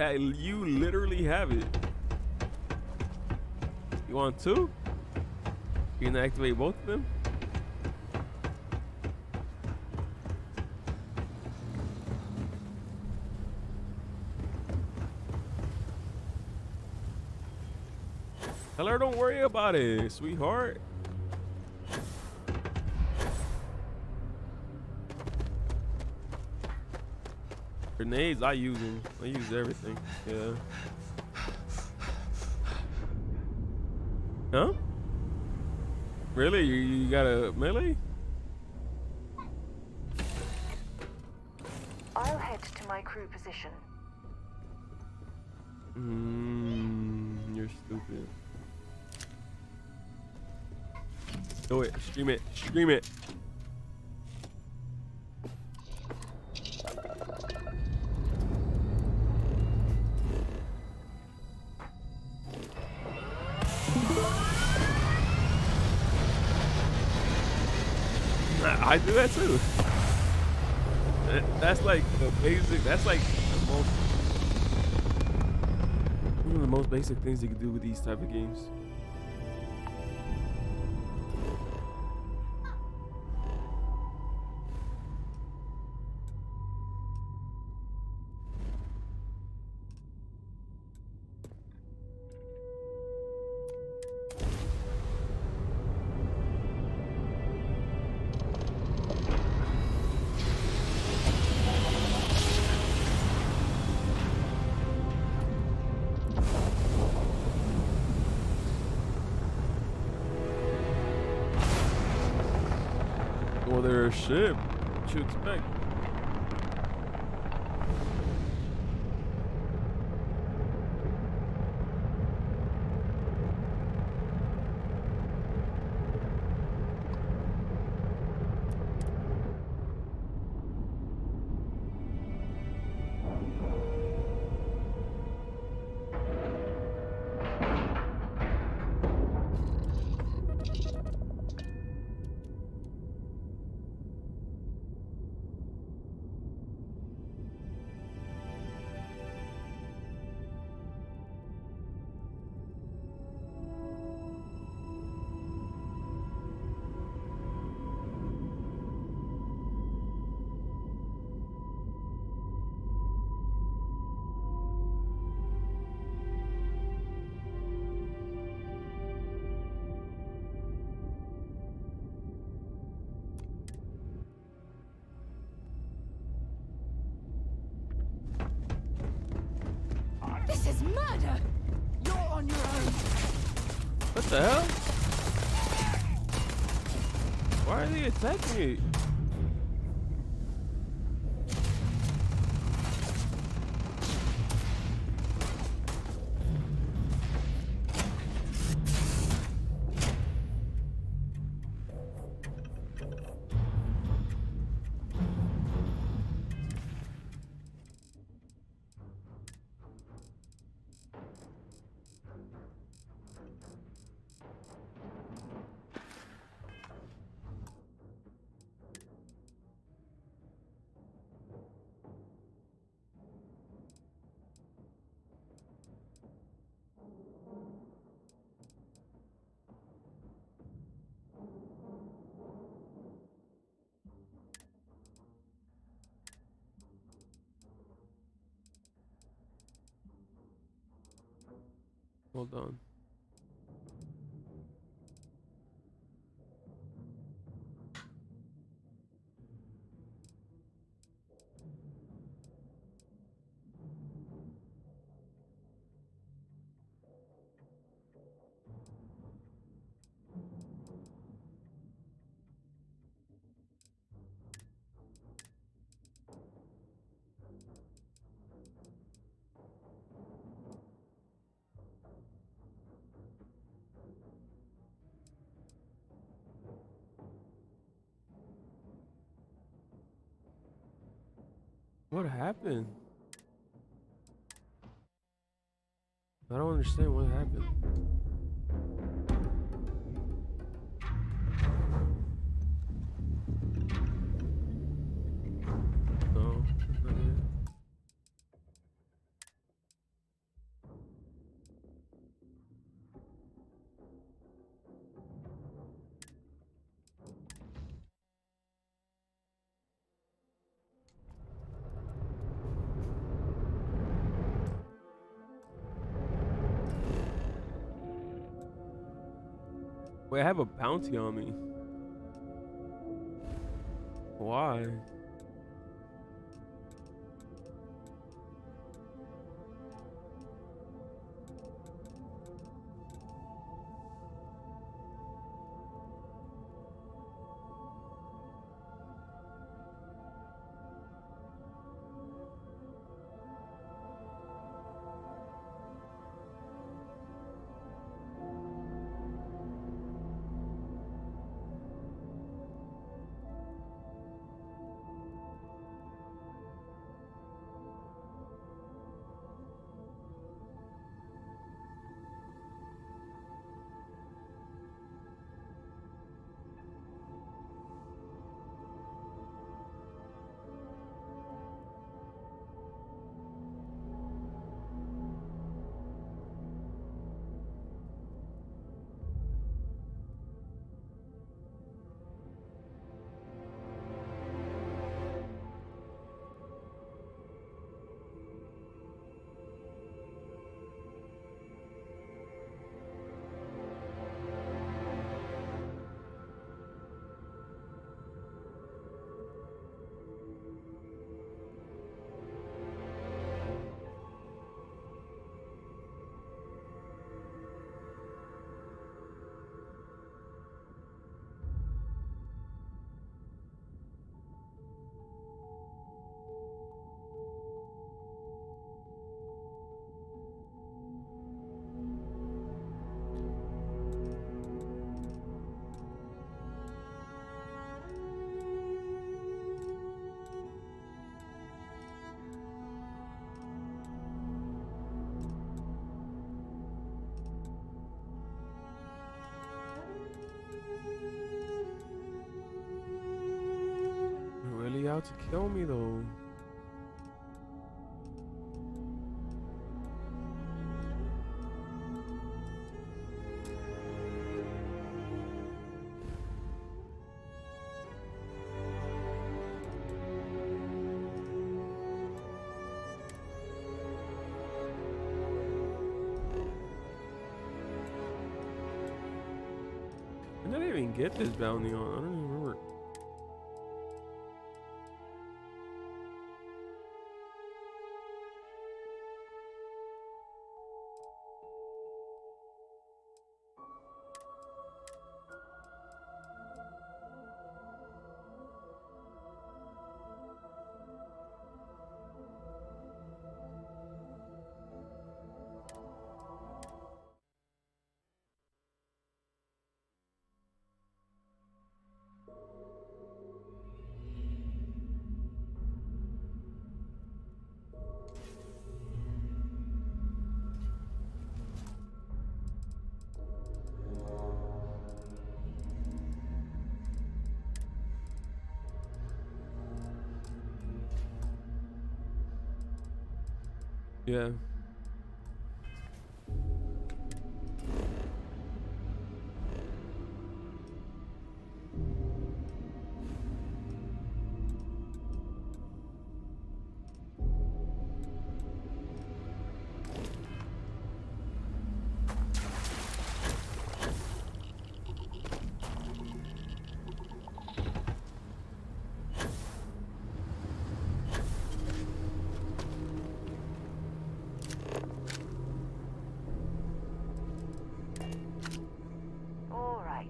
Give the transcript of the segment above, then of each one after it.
You literally have it. You want two? You can activate both of them. Tell her don't worry about it, sweetheart. Grenades, I use them. I use everything. Yeah. Huh? Really? You got a melee? I'll head to my crew position. You're stupid. Do it. Stream it. Stream it. I do that too. That's like the basic. That's like the most, one of the most basic things you can do with these type of games. Well, they're a ship. What you expect? This is murder! You're on your own. What the hell? Why are they attacking me? Hold on. What happened? I don't understand what happened. No, that's not it. Wait, I have a bounty on me. Why? They're really out to kill me though. I didn't even get this bounty on. I don't even remember. Yeah. All right,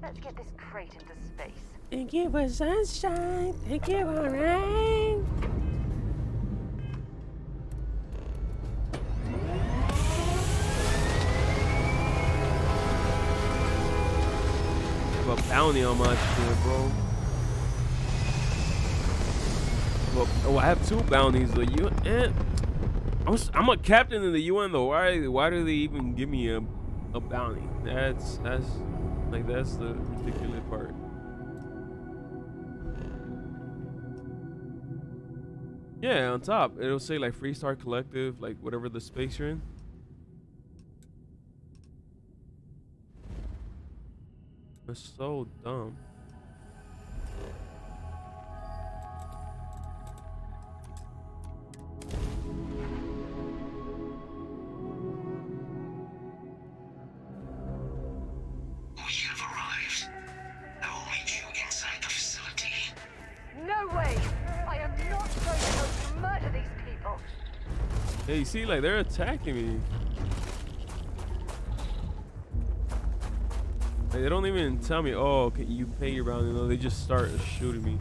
let's get this crate into space. Thank you for sunshine. Thank you for rain. I have a bounty on my shit, bro. Well, oh, I have two bounties. The UN. I'm a captain in the UN though. Why do they even give me a bounty? That's the ridiculous part. Yeah, on top it'll say like Freestar Collective, like whatever the space you're in. It's so dumb. We have Hey, you see, like they're attacking me. Like, they don't even tell me, oh, okay, you pay your bounty. No, they just start shooting me.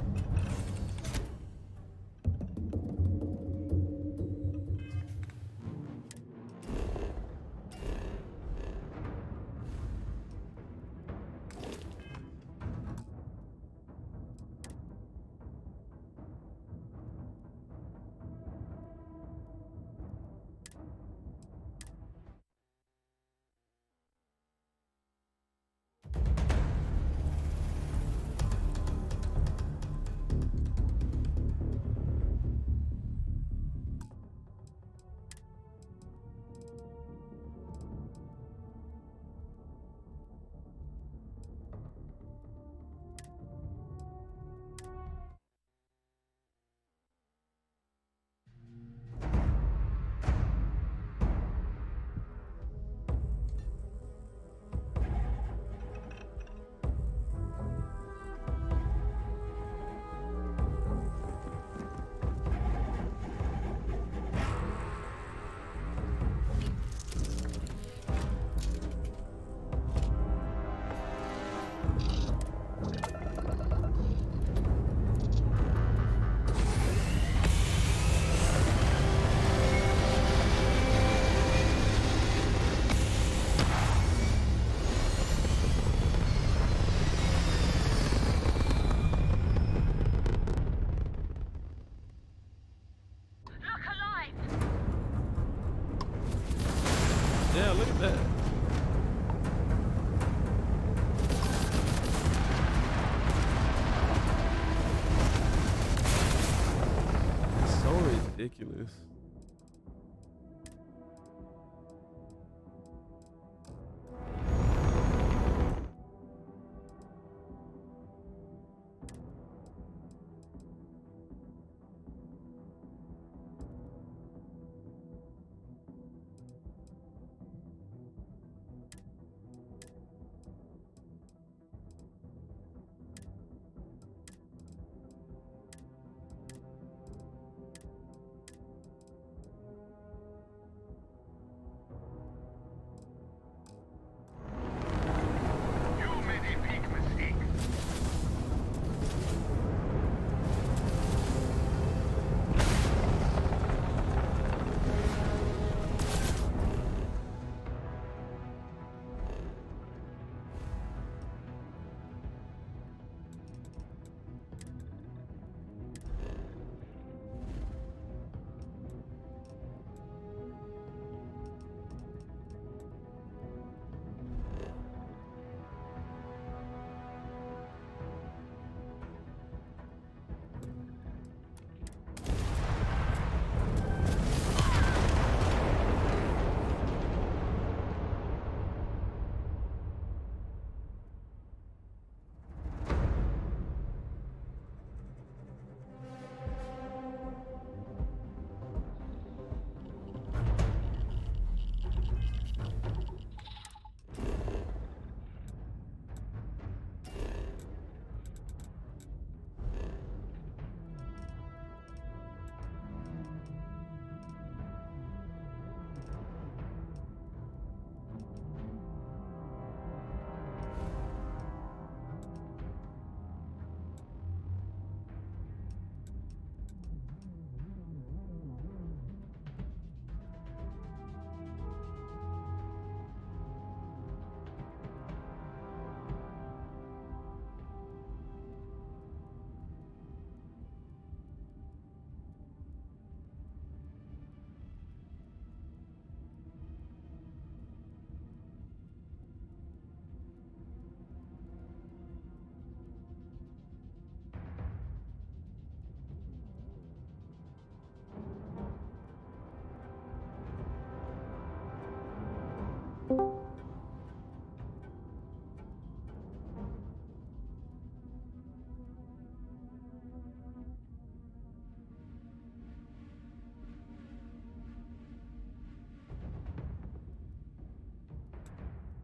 Yeah, look at that. It's so ridiculous. You made a big mistake.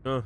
Huh.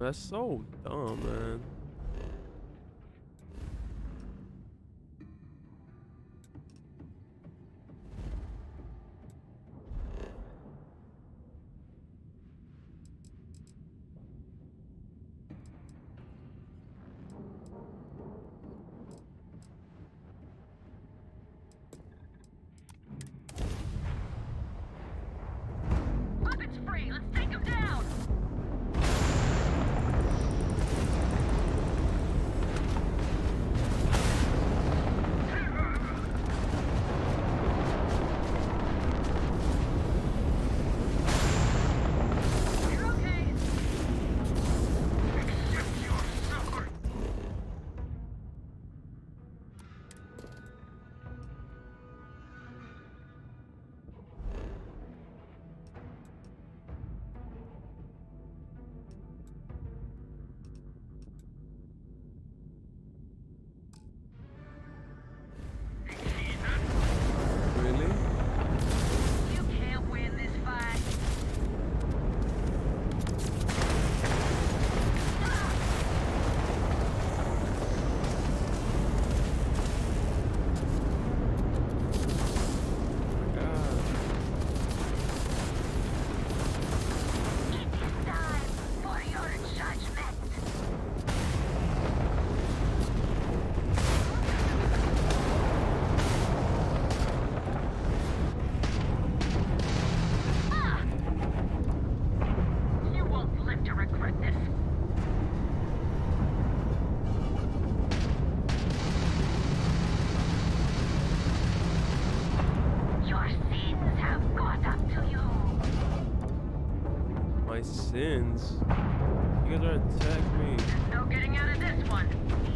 That's so dumb, man. Weapons free. Let's take him down. You're okay. Accept your suffering. Really? You can't win this fight. God. It is time for your judgment. Ah! You won't live to regret this. Your sins have caught up to you. My sins. You guys are attacking me. There's no getting out of this one.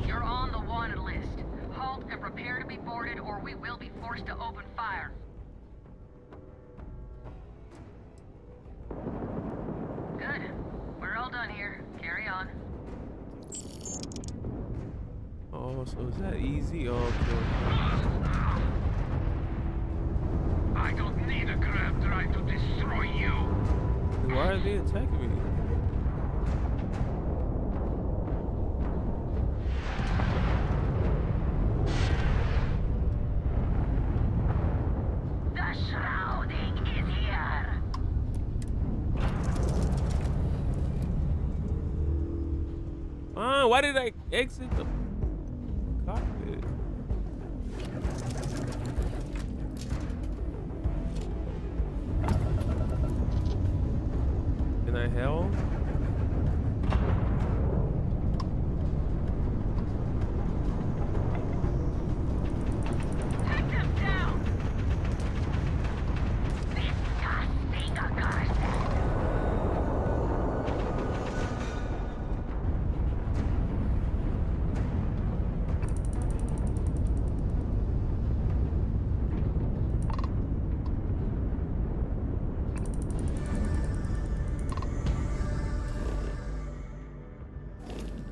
You're on the wanted list. Halt and prepare to be boarded, or we will be forced to open fire. Good. We're all done here. Carry on. Oh, so is that easy? Oh, okay. I don't need a crab trying to destroy you. Then why are they attacking me? The shrouding is here. Why did I exit the cockpit? Can I help? Take them down. Disgusting garden.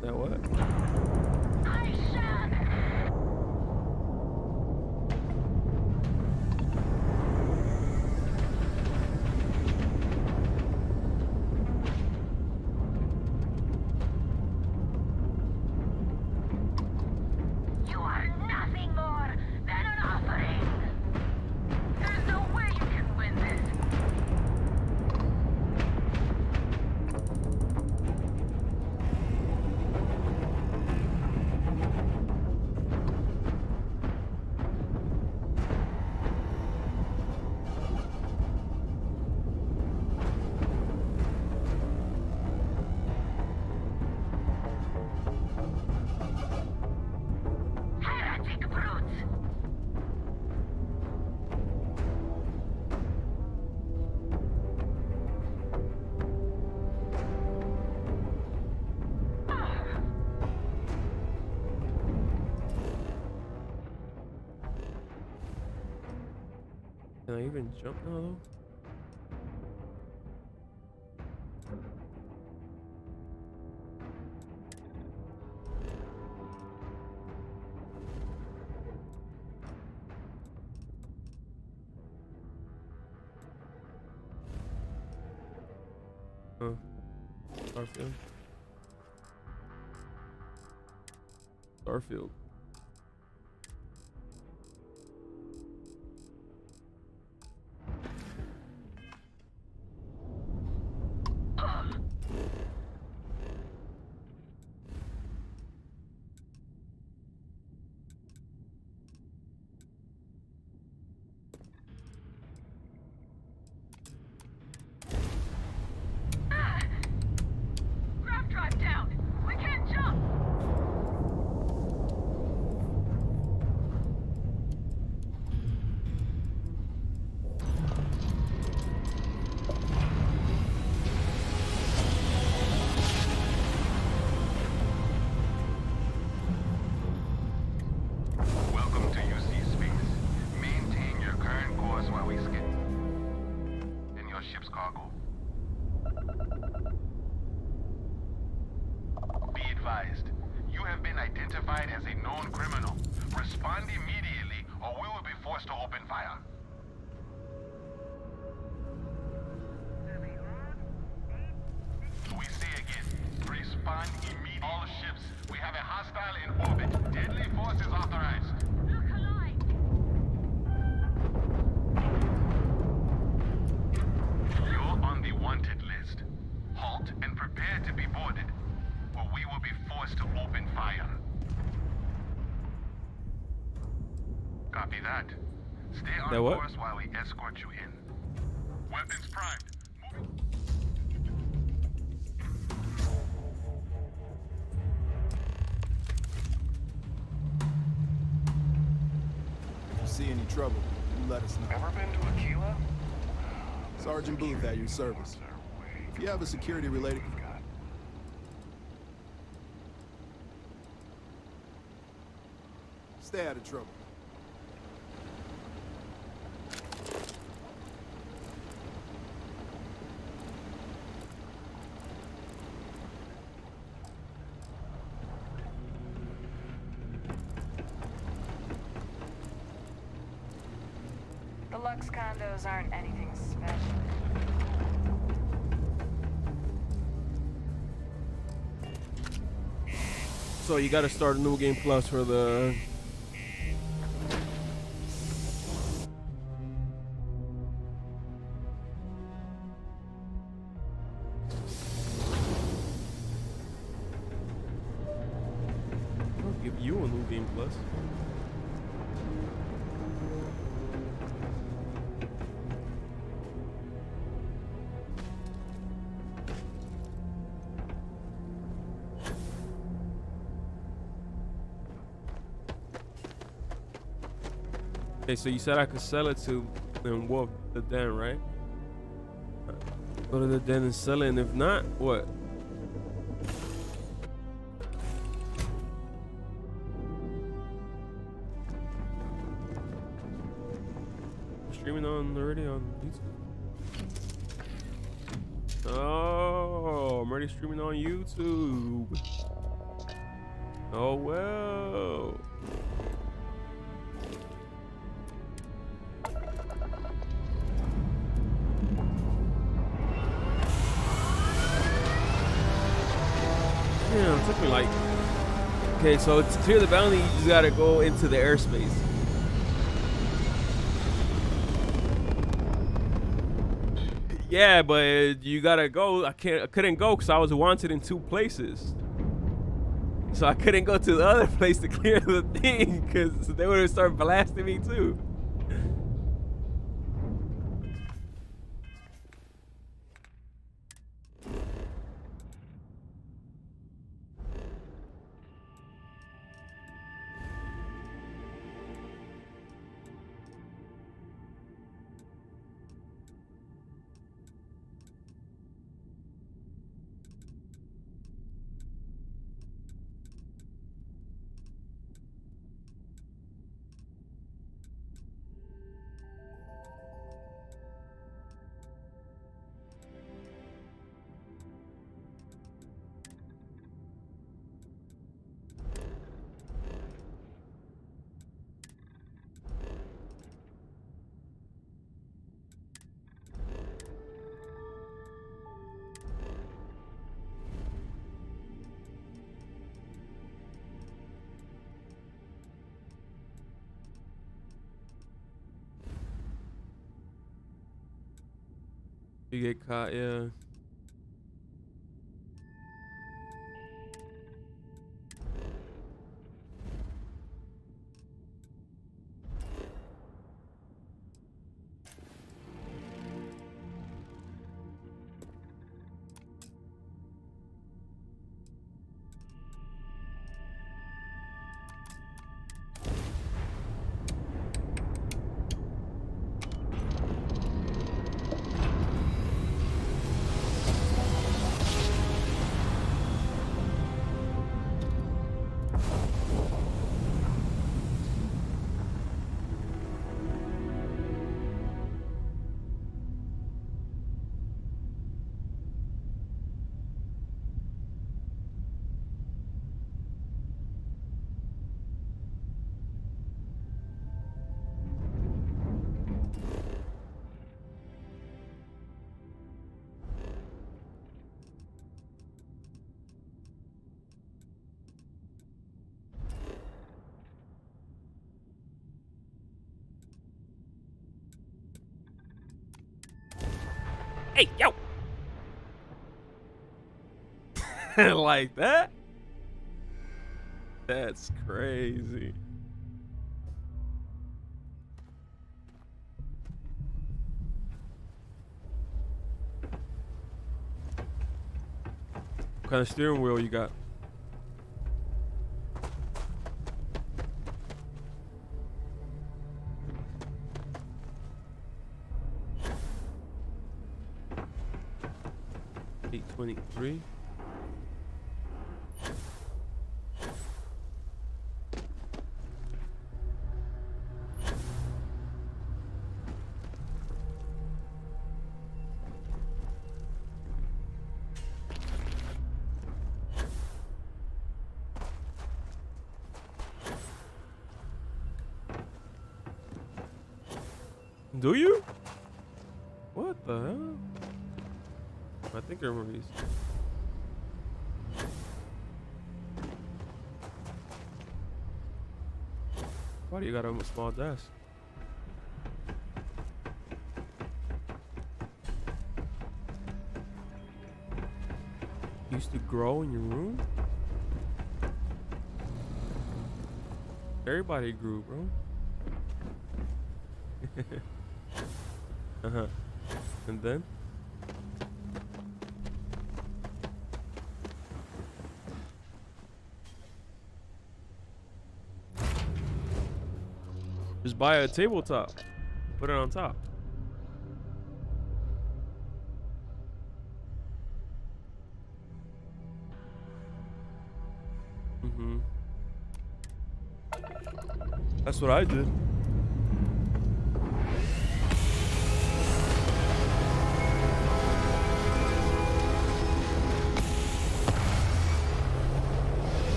That what? I shall. You are nothing more than an offering. There's no way you can win this. Heretic brutes! Can I even jump now though? Huh. Starfiled. Starfield. Grav drive down. We can't jump. Welcome to UC space. Maintain your current course while we skip in your ship's cargo. Be advised, you have been identified as a known criminal. Respond immediately or we will be forced to open fire. We say again, respond immediately. All ships, we have a hostile in orbit. Deadly force is authorized. Look alive. You're on the wanted list. Halt and prepare to be boarded, or we will be forced to open fire. Copy that. Stay on That what? course while we escort you in. Weapons primed. Moving. If you see any trouble, you let us know. Ever been to Aquila? Sergeant Booth at your service. If you have a security-related... Stay out of trouble. The Lux condos aren't anything special. So you got to start a new game plus for the. I'll give you a new game plus. Okay, so you said I could sell it to and Wolf the den, right? Go to the den and sell it, and if not, what? Streaming on already on YouTube. Oh, I'm already streaming on YouTube. Oh well. Damn, it took me like... Okay, so to clear the bounty, you just gotta go into the airspace. Yeah, but you gotta go. I couldn't go because I was wanted in 2 places. So I couldn't go to the other place to clear the thing because they would have started blasting me too. You get caught, yeah. Hey, yo! Like that? That's crazy. What kind of steering wheel you got? $823. Do you? What the hell? I think I remember these. Why do you got a small desk? Used to grow in your room? Everybody grew, bro. Uh-huh. And then? Just buy a tabletop. Put it on top. Mm-hmm. That's what I did.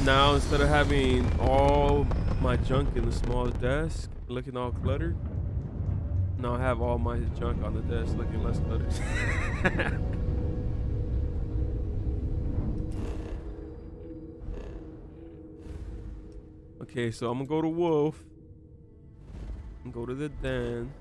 Now, instead of having all my junk in the small desk, looking all cluttered, now I have all my junk on the desk looking less cluttered. Okay, so I'm gonna go to Wolf and go to the den.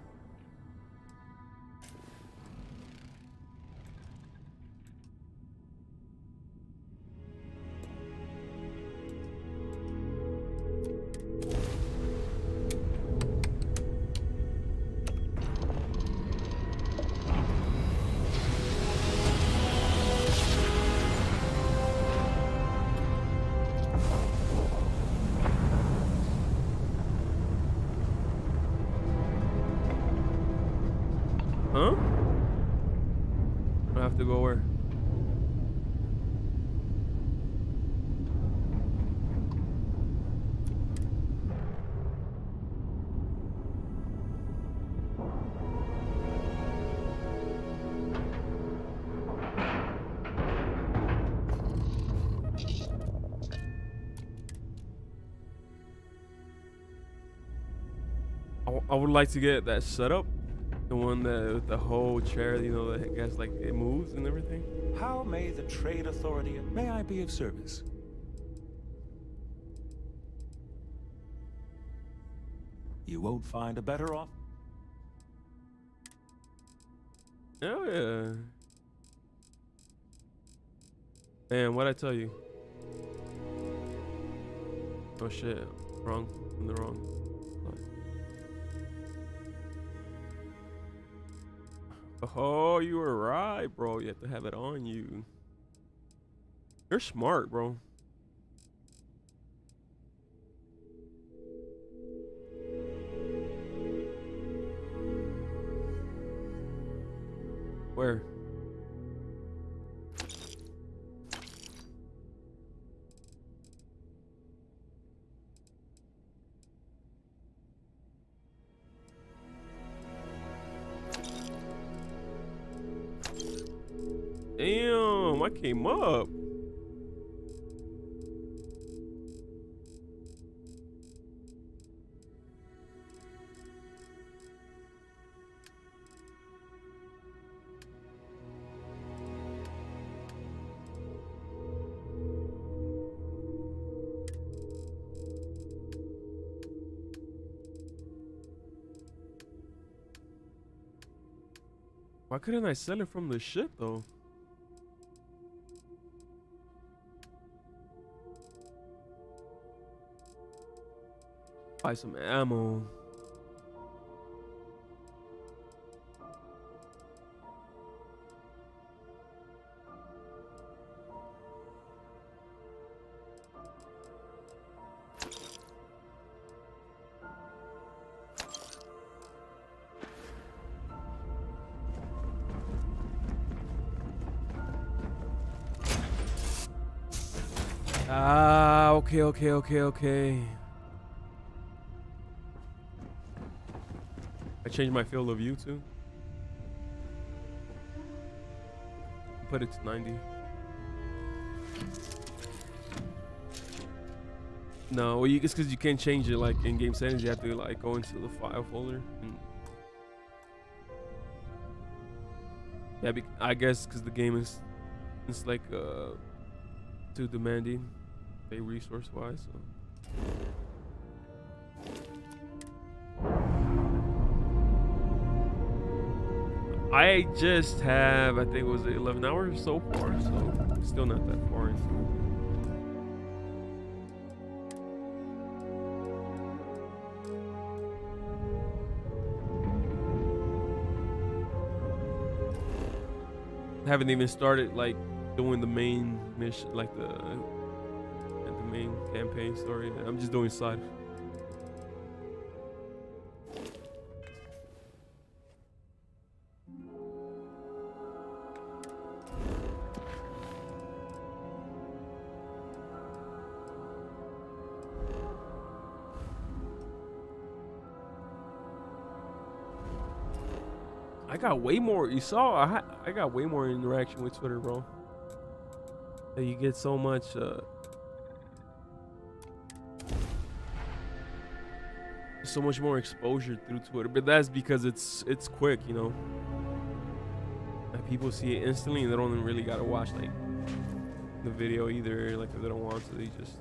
Huh? I have to go where? I would like to get that setup. The one that with the whole chair, you know, that I guess like it moves and everything. How may the trade authority, may I be of service? You won't find a better off. Hell yeah. Man, what'd I tell you? Oh shit. Wrong. In the wrong. Oh, you were right, bro. You have to have it on you. You're smart, bro. Where? Damn, I came up. Why couldn't I sell it from the ship though? Buy some ammo. Ah, okay. I changed my field of view too. Put it to 90. No, well, it's because you can't change it like in game settings. You have to like go into the file folder. And yeah, I guess because the game is it's like too demanding, resource wise. So. I just have, I think it was 11 hours so far, so still not that far in. Haven't even started like doing the main mission, like the main campaign story. I'm just doing side. I got way more. You saw, I got way more interaction with Twitter, bro. You get so much. So much more exposure through Twitter, but that's because it's quick, you know. Like people see it instantly, and they don't really gotta watch like the video either. Like if they don't want to, they just.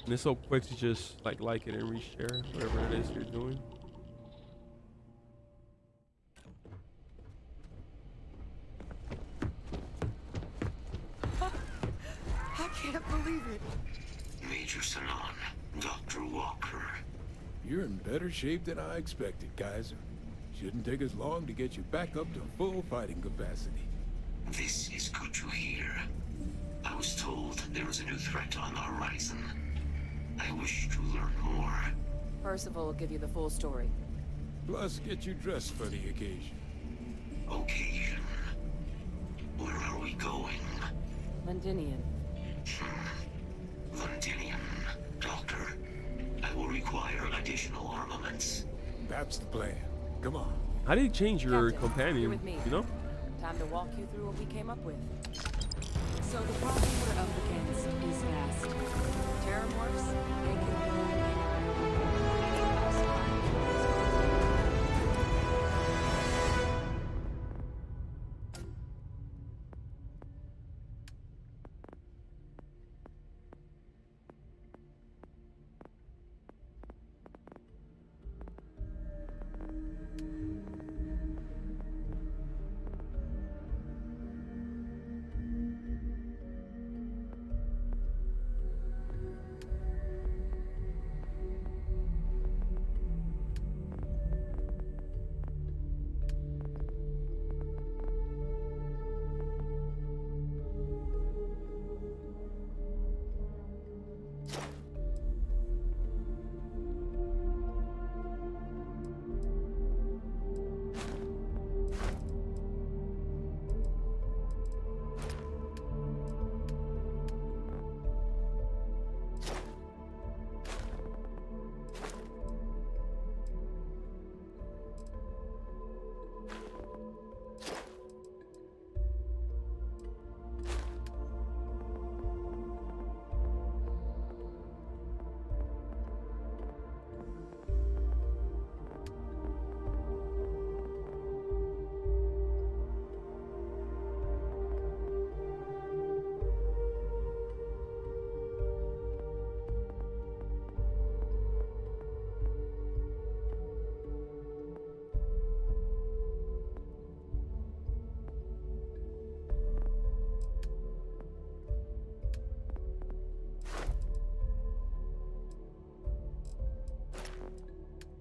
And it's so quick to just like it and reshare whatever it is you're doing. I can't believe it. Major Sanan, Dr. Walker. You're in better shape than I expected, Kaiser. Shouldn't take us long to get you back up to full fighting capacity. This is good to hear. I was told there was a new threat on the horizon. I wish to learn more. Percival will give you the full story. Plus, get you dressed for the occasion. Occasion? Where are we going? Londinian. Londinian. Doctor, I will require additional armaments. That's the plan. Come on. How do you change your Captain, companion? you're with me. You know? Time to walk you through what we came up with. So the problem we're up against is vast. Terramorphs, they can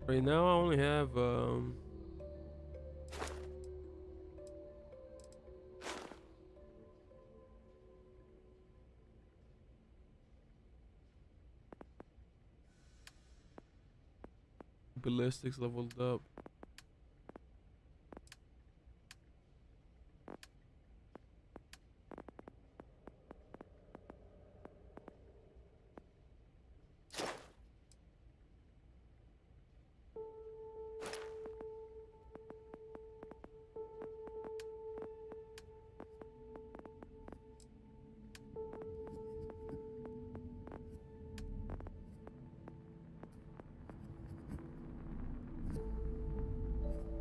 Right now, I only have ballistics leveled up.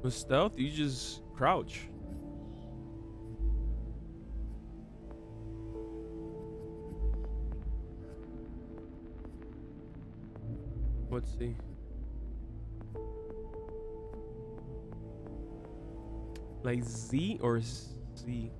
With stealth, you just crouch. Let's see. Like Z or C?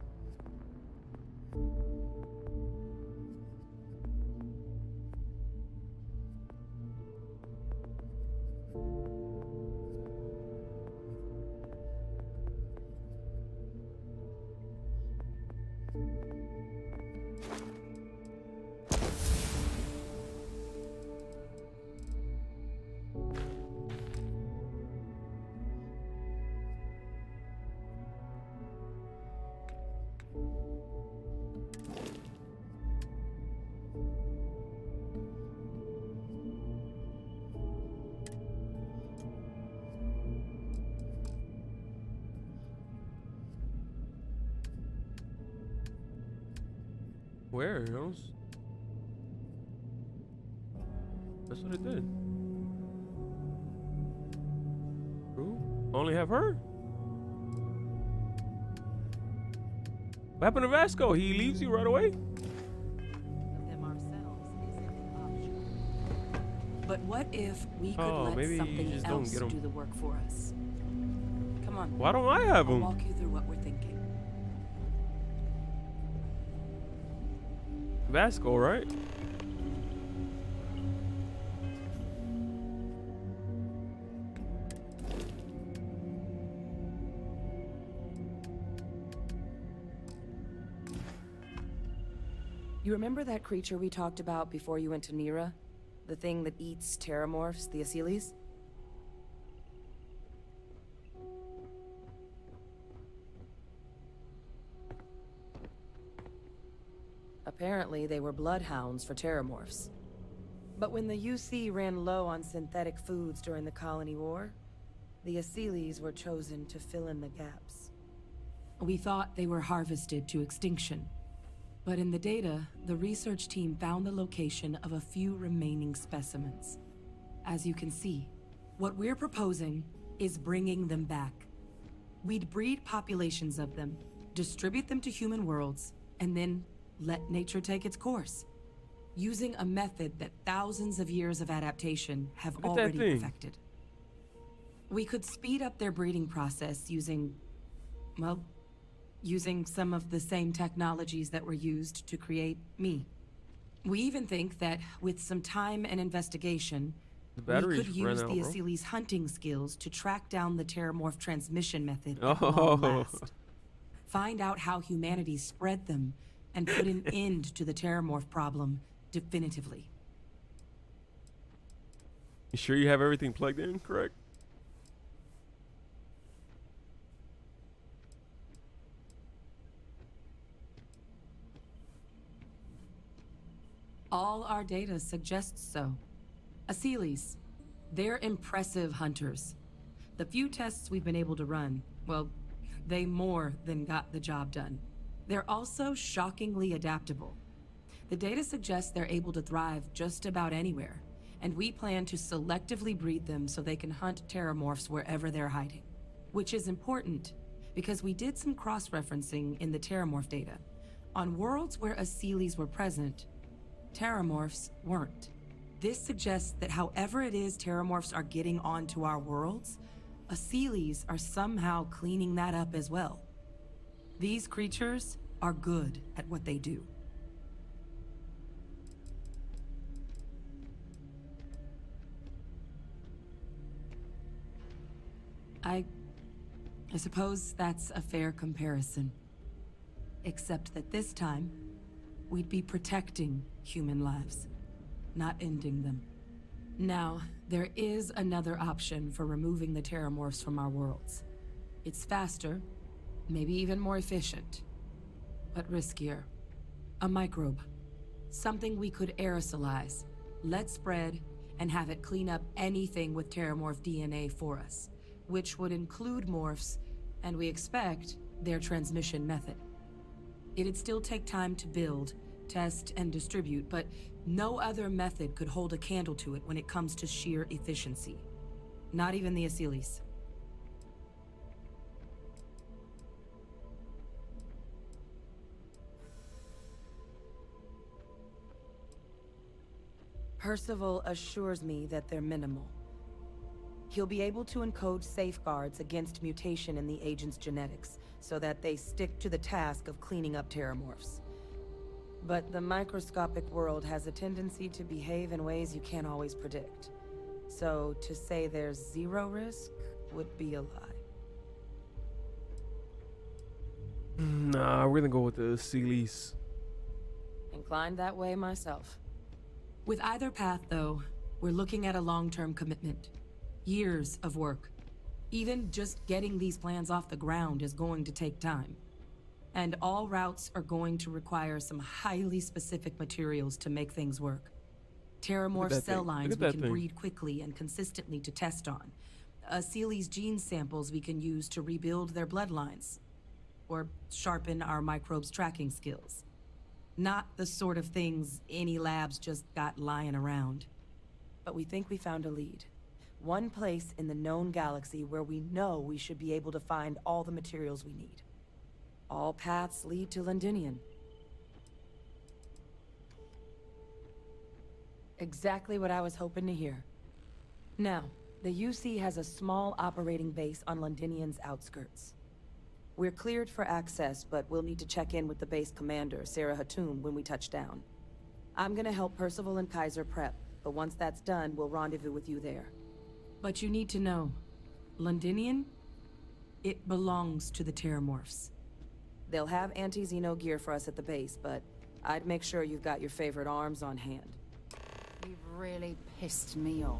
Where? That's what it did. Who? Only have her? What happened to Vasco? He leaves you right away? Of them ourselves isn't an option. But what if we could let maybe you something just don't else get 'em. do the work for us? Come on. Why don't I have I'll him? walk you through what we're thinking. Vasco, right? You remember that creature we talked about before you went to Nira? The thing that eats terramorphs, the Asyles? Apparently, they were bloodhounds for terramorphs. But when the UC ran low on synthetic foods during the Colony War, the Asyles were chosen to fill in the gaps. We thought they were harvested to extinction. But in the data, the research team found the location of a few remaining specimens. As you can see, what we're proposing is bringing them back. We'd breed populations of them, distribute them to human worlds, and then let nature take its course. Using a method that thousands of years of adaptation have Look at that already thing. perfected. We could speed up their breeding process using, well, using some of the same technologies that were used to create me. We even think that with some time and investigation, The we batteries could use ran the out, bro. Asyles' hunting skills to track down the terramorph transmission method at Oh. long last. Find out how humanity spread them and put an end to the terramorph problem definitively. You sure you have everything plugged in, correct? All our data suggests so. Asyles, they're impressive hunters. The few tests we've been able to run, well, they more than got the job done. They're also shockingly adaptable. The data suggests they're able to thrive just about anywhere, and we plan to selectively breed them so they can hunt terramorphs wherever they're hiding. Which is important, because we did some cross-referencing in the terramorph data. On worlds where Asyles were present, terramorphs weren't. This suggests that however it is terramorphs are getting onto our worlds, Asyles are somehow cleaning that up as well. These creatures are good at what they do. I suppose that's a fair comparison. Except that this time, we'd be protecting human lives, not ending them. Now, there is another option for removing the terramorphs from our worlds. It's faster, maybe even more efficient, but riskier. A microbe. Something we could aerosolize, let spread, and have it clean up anything with terramorph DNA for us, which would include morphs, and we expect their transmission method. It'd still take time to build, test, and distribute, but no other method could hold a candle to it when it comes to sheer efficiency. Not even the Asylees. Percival assures me that they're minimal. He'll be able to encode safeguards against mutation in the agent's genetics, so that they stick to the task of cleaning up terramorphs. But the microscopic world has a tendency to behave in ways you can't always predict. So to say there's zero risk would be a lie. Nah, we're gonna go with the Asylees. Inclined that way myself. With either path, though, we're looking at a long-term commitment. Years of work. Even just getting these plans off the ground is going to take time. And all routes are going to require some highly specific materials to make things work. Terramorph cell lines we can breed quickly and consistently to test on. Asylees gene samples we can use to rebuild their bloodlines. Or sharpen our microbes' tracking skills. Not the sort of things any labs just got lying around. But we think we found a lead. One place in the known galaxy where we know we should be able to find all the materials we need. All paths lead to Londinian. Exactly what I was hoping to hear. Now, the UC has a small operating base on Londinian's outskirts. We're cleared for access, but we'll need to check in with the base commander, Sarah Hatum, when we touch down. I'm gonna help Percival and Kaiser prep, but once that's done, we'll rendezvous with you there. But you need to know, Londinian, it belongs to the Terramorphs. They'll have anti-Xeno gear for us at the base, but I'd make sure you've got your favorite arms on hand. You've really pissed me off.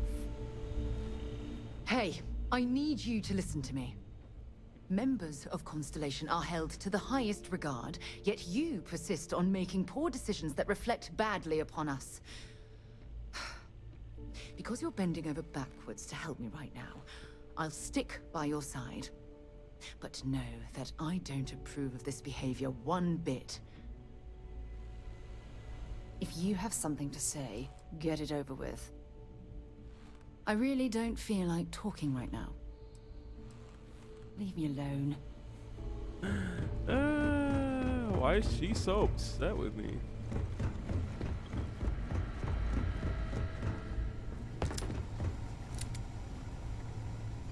Hey, I need you to listen to me. Members of Constellation are held to the highest regard, yet you persist on making poor decisions that reflect badly upon us. Because you're bending over backwards to help me right now, I'll stick by your side. But know that I don't approve of this behavior one bit. If you have something to say, get it over with. I really don't feel like talking right now. Leave me alone. Why is she so upset with me?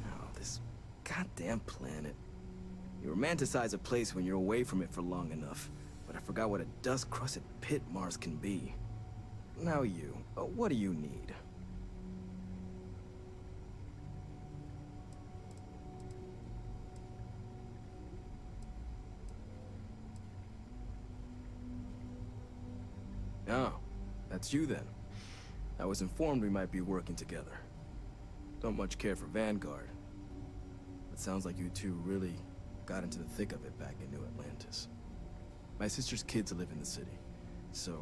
Oh, this goddamn planet. You romanticize a place when you're away from it for long enough, but I forgot what a dust-crusted pit Mars can be. Now you, what do you need? Oh, that's you then. I was informed we might be working together. Don't much care for Vanguard. It sounds like you two really got into the thick of it back in New Atlantis. My sister's kids live in the city, so,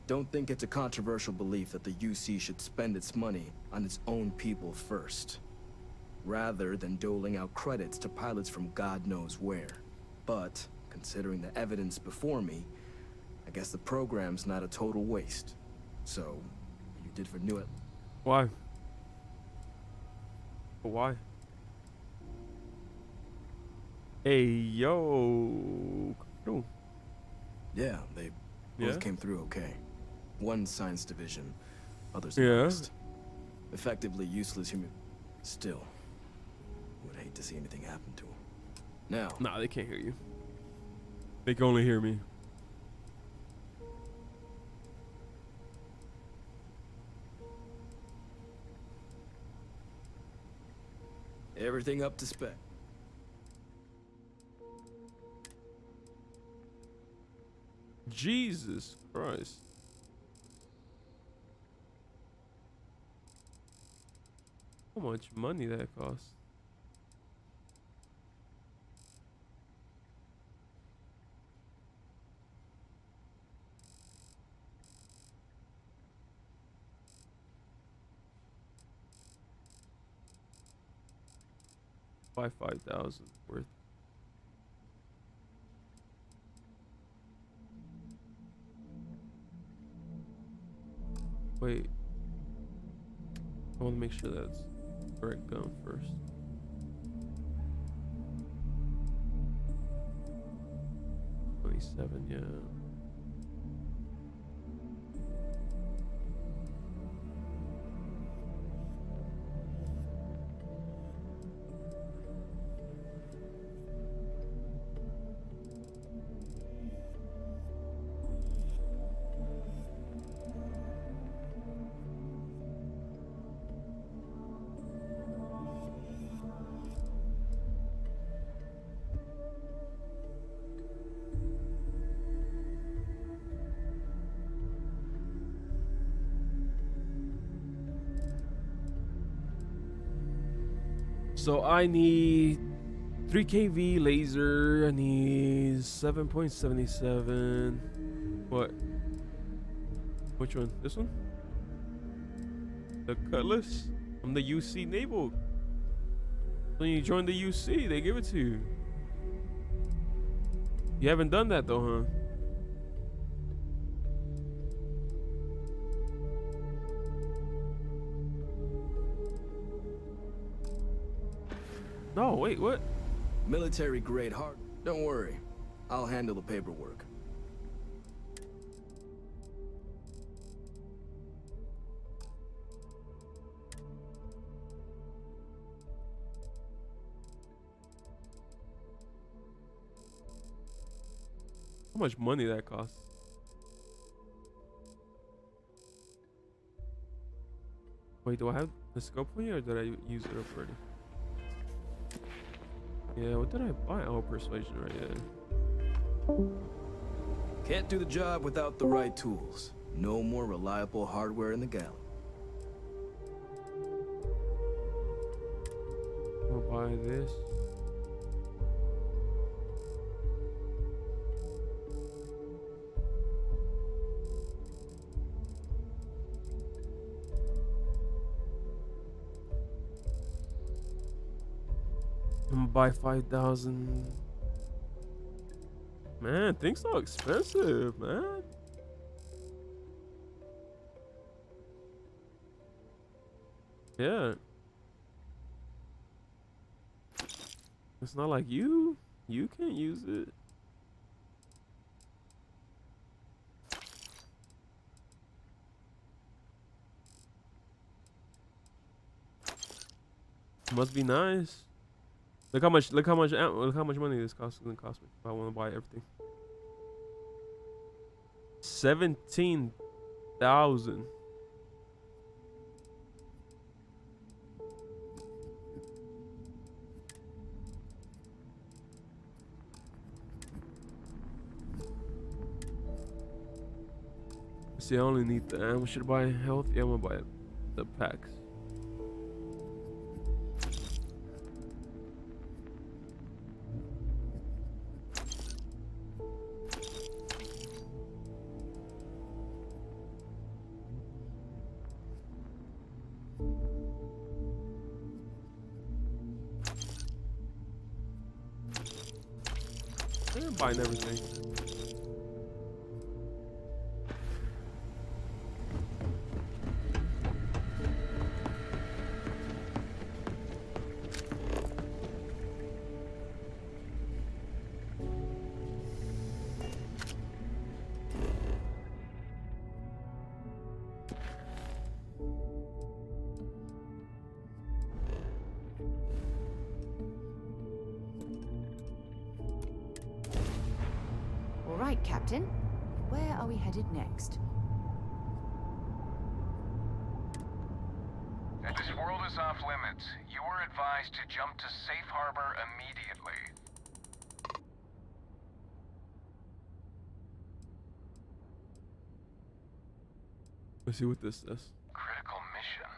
don't think it's a controversial belief that the UC should spend its money on its own people first, rather than doling out credits to pilots from God knows where. But, considering the evidence before me, I guess the program's not a total waste. So, you did for New Atlantis. Why? Why? Hey, yo. Cool. Yeah, they both came through okay. One science division, others Yeah. next. Effectively useless human. Still, would hate to see anything happen to him. Now, Nah, they can't hear you. They can only hear me. Everything up to spec. Jesus Christ. How much money that costs? By 5,000 worth. Wait. I want to make sure that's correct gun first. $27, yeah. So I need 3 kV laser. I need 7.77. What? Which one? This one? The Cutlass? I'm the UC Naval. When you join the UC, they give it to you. You haven't done that though, huh? No, wait, what? Military grade hard. Don't worry. I'll handle the paperwork. How much money that costs? Wait, do I have the scope for you or did I use it up already? Yeah, what did I buy? Oh, persuasion right there. Can't do the job without the right tools. No more reliable hardware in the galley. I'll buy this. I'm gonna buy 5,000. Man, things are expensive, man. Yeah. It's not like you can't use it. Must be nice. Look how much money this costs gonna cost me if I want to buy everything. 17,000. See, I only need the ammo. Should I buy health? Yeah, I'm gonna buy the packs. I'm buying everything. All right, Captain. Where are we headed next? And this world is is off limits. You were advised to jump to safe harbor immediately. Let's see what this says. Critical mission.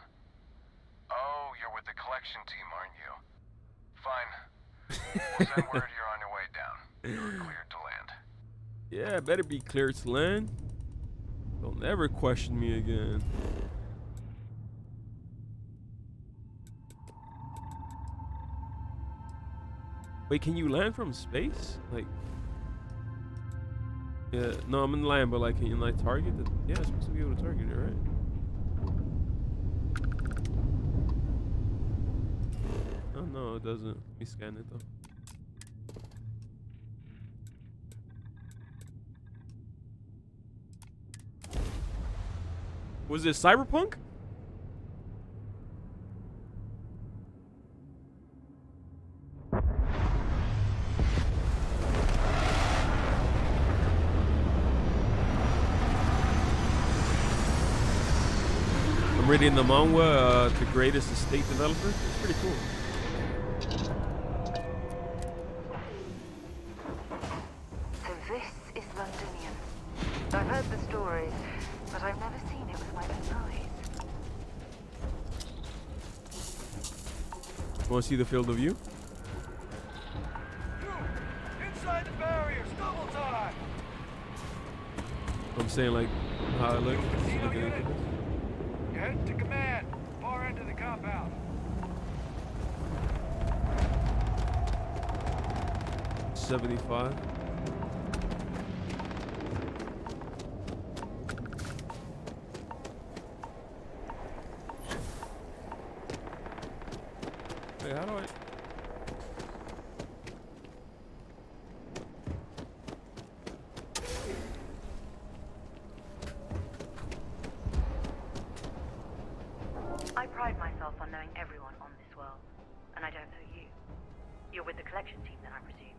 Oh, you're with the collection team, aren't you? Fine. We'll send word you're on your way down. You're cleared to land. Yeah, better be cleared to land. Don't ever question me again. Wait, can you land from space? Like, yeah, no, I'm in land, but like, can you like target it? Yeah, it's supposed to be able to target it, right? Oh no, it doesn't. Let me scan it though. Was this Cyberpunk? I'm reading the manga, The Greatest Estate Developer. It's pretty cool. So this is Londonian. I've heard the stories, but I've never seen it with my own eyes. Want to see the field of view? Inside the barriers, double time! I'm saying like how it looks. Casino unit. You're heading to command. Far end of the compound. 75. Wait, how do I? I pride myself on knowing everyone on this world, and I don't know you. You're with the collection team then, I presume.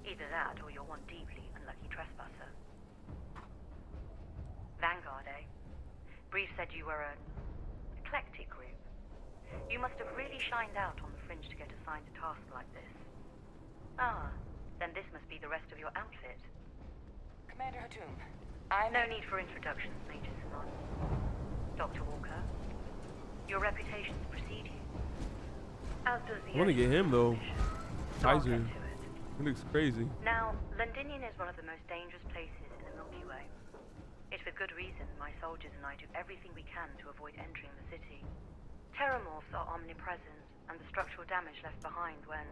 Either that, or you're one deeply unlucky trespasser. Vanguard, eh? Brief said you were an eclectic group. You must have really shined out on the fringe to get assigned a task like this. Ah, then this must be the rest of your outfit. Commander Hatum, No need for introductions, Major Simon. Dr. Walker, your reputations precede you. As does the I want to get him though. So I'll Kaiser. get to it. He looks crazy. Now, Londinian is one of the most dangerous places in the Milky Way. It's with good reason my soldiers and I do everything we can to avoid entering the city. Terramorphs are omnipresent, and the structural damage left behind when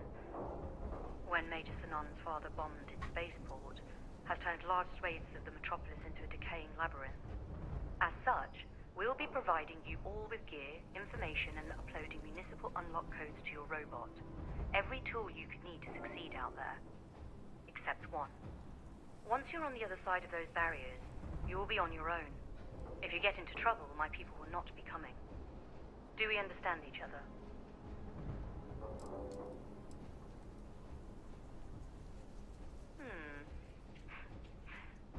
Major Sinan's father bombed its spaceport has turned large swathes of the metropolis into a decaying labyrinth. As such, we'll be providing you all with gear, information, and uploading municipal unlock codes to your robot. Every tool you could need to succeed out there. Except one. Once you're on the other side of those barriers, you will be on your own. If you get into trouble, my people will not be coming. Do we understand each other?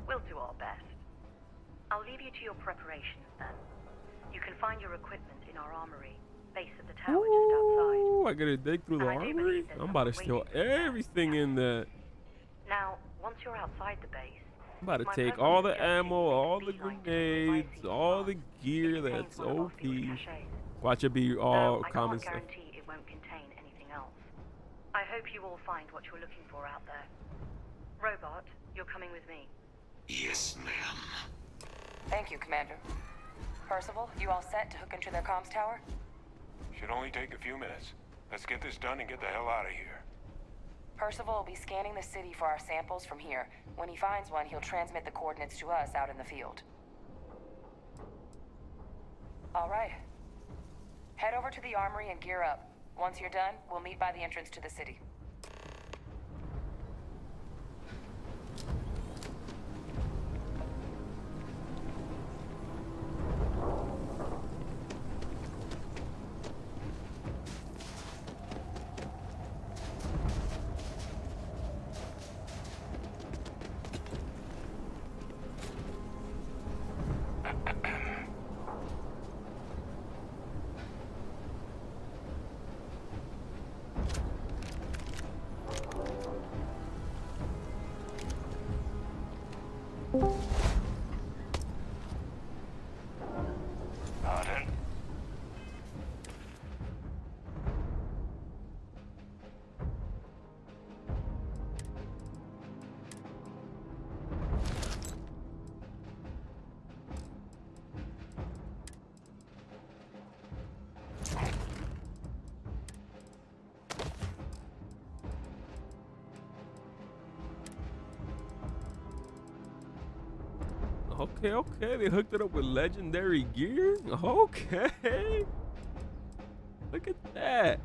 We'll do our best. I'll leave you to your preparations then. You can find your equipment in our armory, base of the tower just outside. Ooh, I gotta dig through the And I do armory. believe there's I'm about to someone steal waiting for you there. everything in that. Now, once you're outside the base, I'm about to my take personal all the suggestion ammo, is all to the beeline to grenades, the all the It gear contains that's one of our OP. field caches. Watch it be Though all I common can't stuff. guarantee it won't contain anything else. I hope you all find what you're looking for out there. Robot, you're coming with me. Yes, ma'am. Thank you, Commander. Percival, you all set to hook into their comms tower? Should only take a few minutes. Let's get this done and get the hell out of here. Percival will be scanning the city for our samples from here. When he finds one, he'll transmit the coordinates to us out in the field. All right. Head over to the armory and gear up. Once you're done, we'll meet by the entrance to the city. Okay, okay. They hooked it up with legendary gear. Okay. Look at that.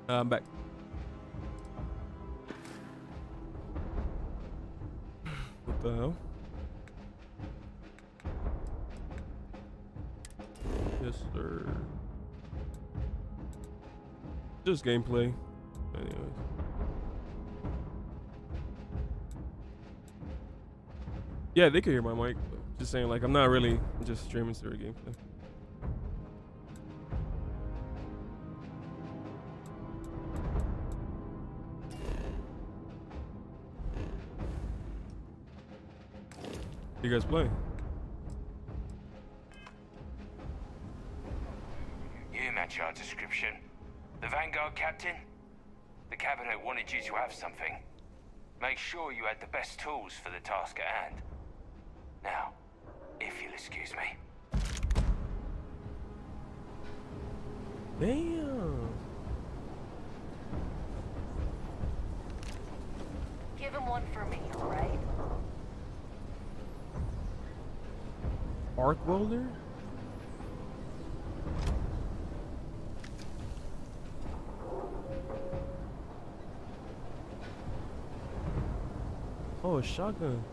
I'm back. What the hell? Yes, sir. Just gameplay. Anyways. Yeah, they could hear my mic. Just saying, like, I'm not really just streaming through gameplay. You guys playing? You match our description. The Vanguard captain? The cabinet wanted you to have something. Make sure you had the best tools for the task at hand. Now, if you'll excuse me. Damn. Give him one for me, all right? Arc welder? Oh, a shotgun.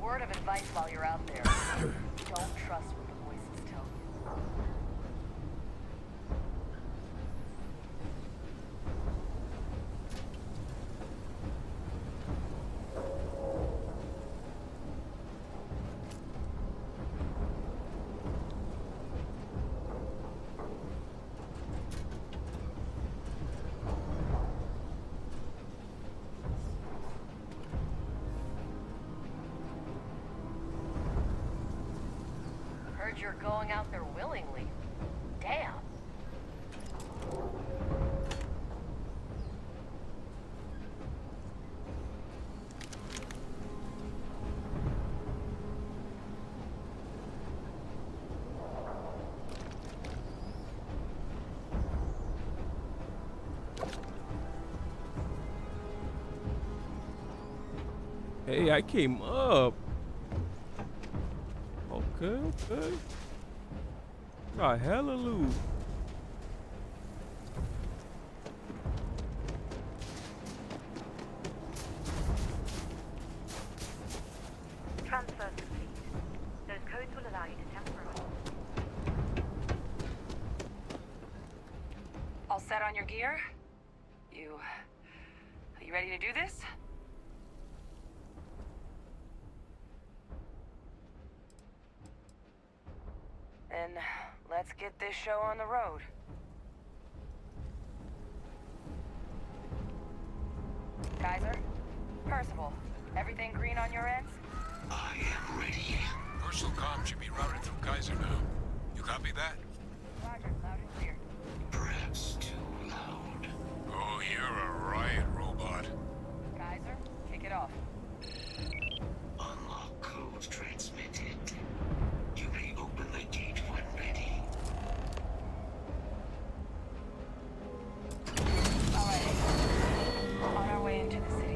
Word of advice while you're out there. Don't trust what the voices tell you. Heard you're going out there willingly. Damn. Hey, I came up. Okay, okay. Got hella loot. Transfer complete. Those codes will allow you to temporarily. All set on your gear? Are you ready to do this? Then let's get this show on the road. Kaiser? Percival, everything green on your ends? I am ready. Personal comm should be routed through Kaiser now. You copy that? Roger, loud and clear. Perhaps too loud. Oh, you're a riot robot. Kaiser, kick it off. Unlock code transmitted. You may open the gate when ready. Alright. On our way into the city.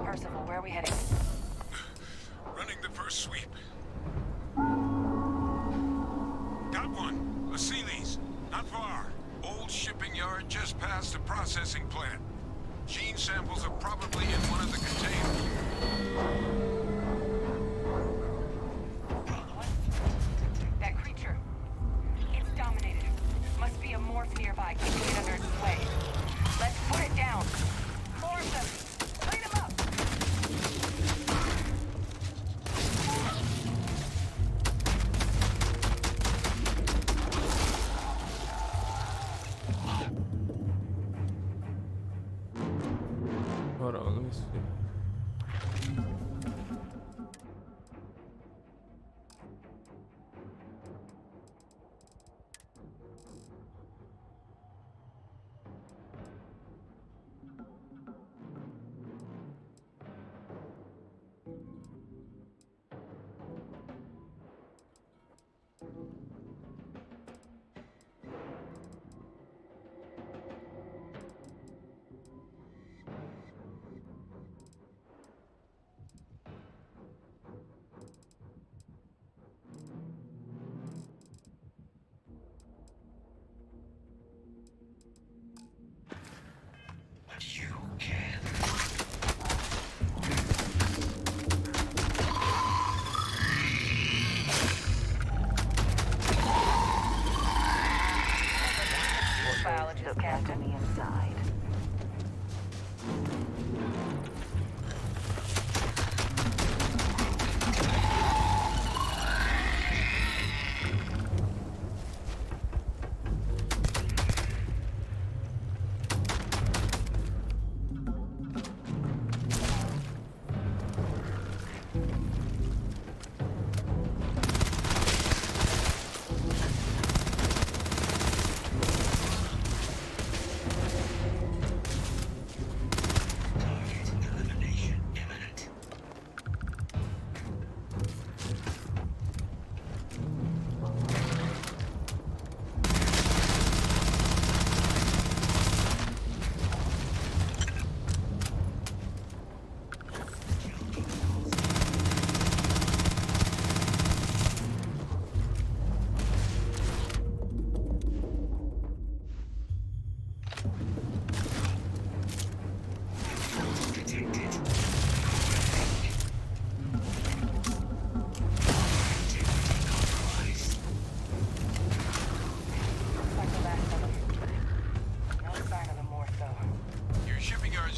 Percival, where are we heading? Running the first sweep. Got one. A Sealy's. Not far. Old shipping yard just past the processing plant. Gene samples are probably in one of the containers. What? That creature. It's dominated. Must be a morph nearby, keeping it under its sway. Let's put it down. Morph them. Clean them up. Hold on, let me see.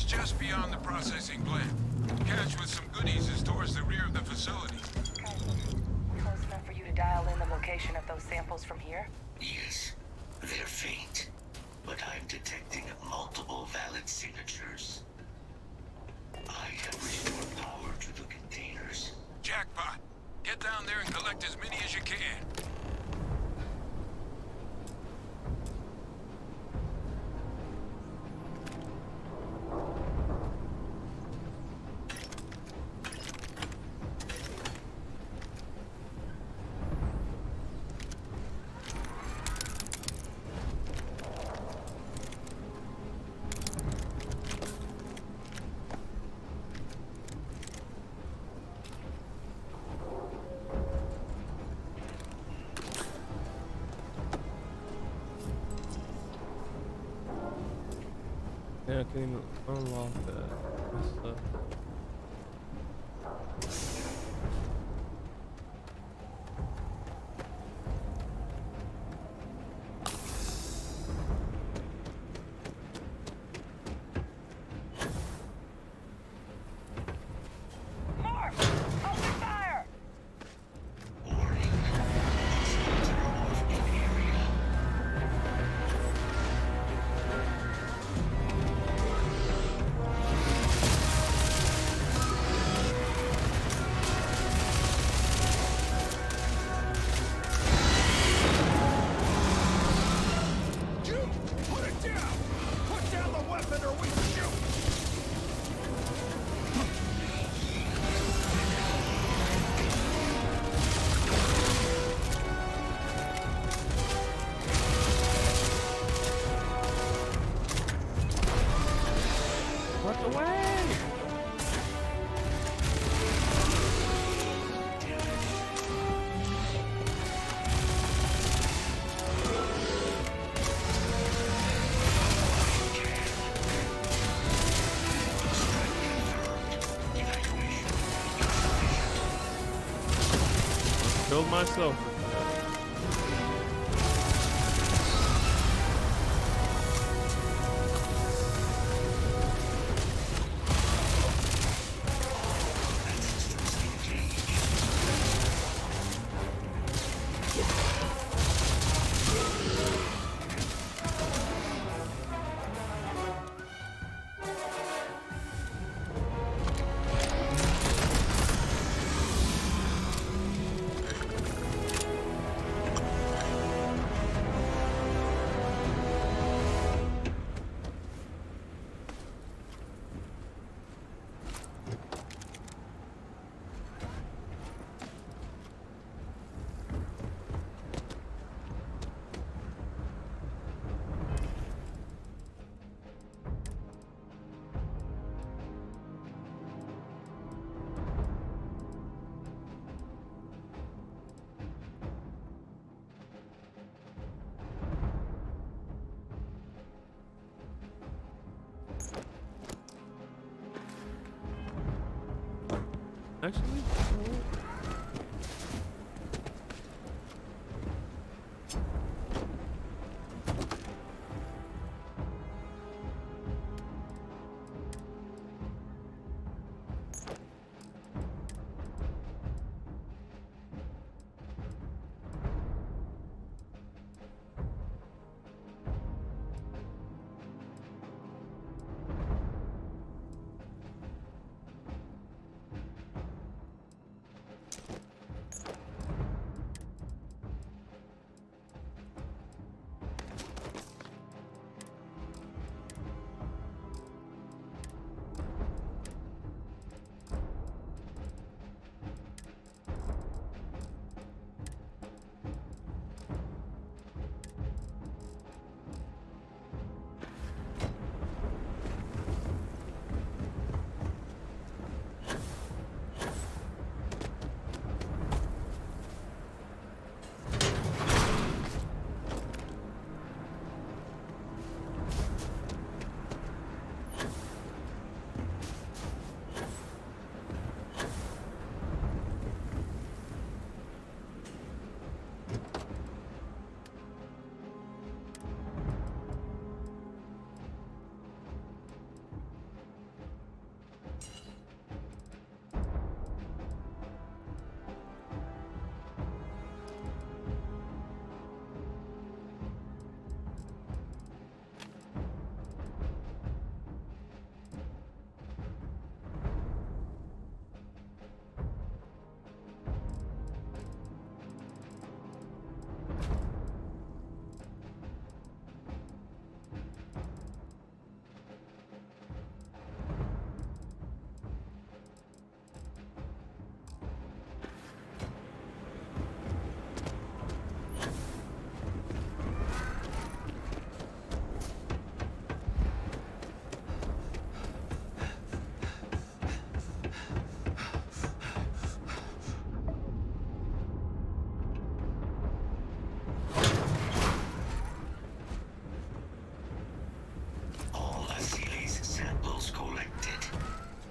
just beyond the processing plant. Cache with some goodies is towards the rear of the facility. Close enough for you to dial in the location of those samples from here? Yes, they're faint, but I'm detecting multiple valid signatures. I have restored power to the containers. Jackpot. Get down there and collect as many as you can. Yeah, I can't even unlock that. That's Mark! Open fire! Warning. Off in area. Jude! Put it down! Put down the weapon or we shoot! what the way? Killed myself. Actually,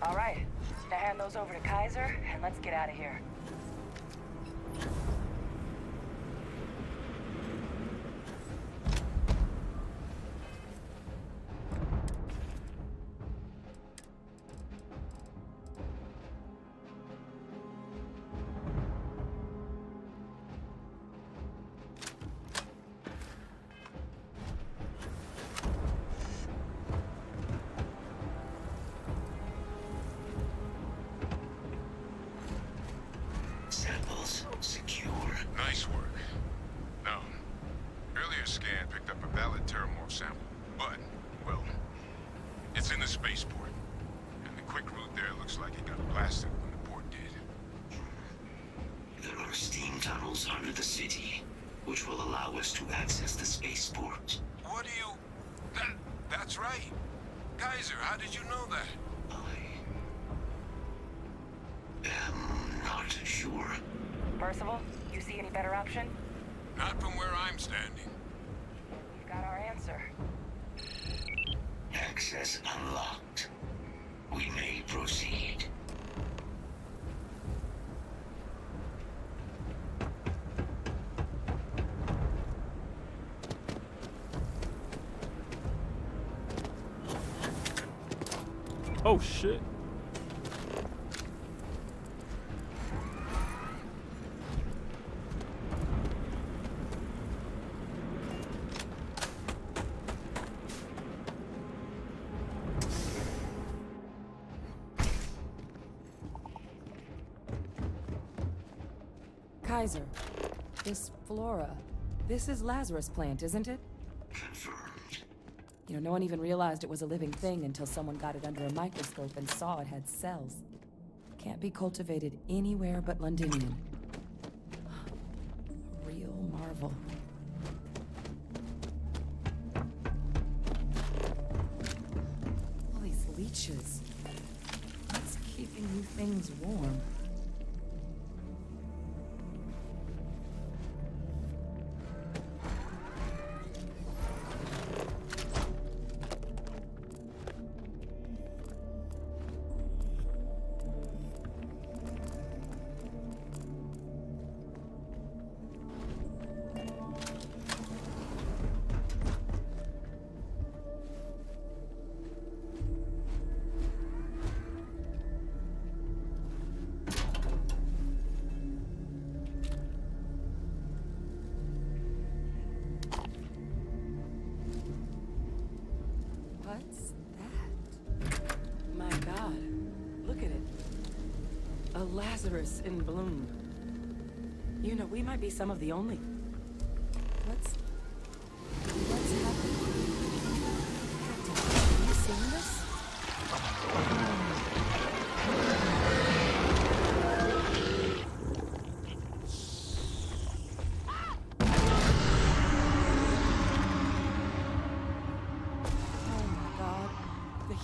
All right, now hand those over to Kaiser, and let's get out of here. Samples secure. Nice work. No. Earlier scan picked up a valid Terramorph sample, but, well, it's in the spaceport. And the quick route there looks like it got blasted when the port did. There are steam tunnels under the city, which will allow us to access the spaceport. What do you... That's right. Kaiser, how did you know that? I'm not sure. Percival, you see any better option? Not from where I'm standing. We've got our answer. Access unlocked. We may proceed. Oh shit. Kaiser, this flora, this is Lazarus plant, isn't it? Confirmed. You know, no one even realized it was a living thing until someone got it under a microscope and saw it had cells. Can't be cultivated anywhere but Londinium. A real marvel. All these leeches. What's keeping you things warm? What's that? My God, look at it. A Lazarus in bloom. You know, we might be some of the only... What's happening? Captain, have you seen this?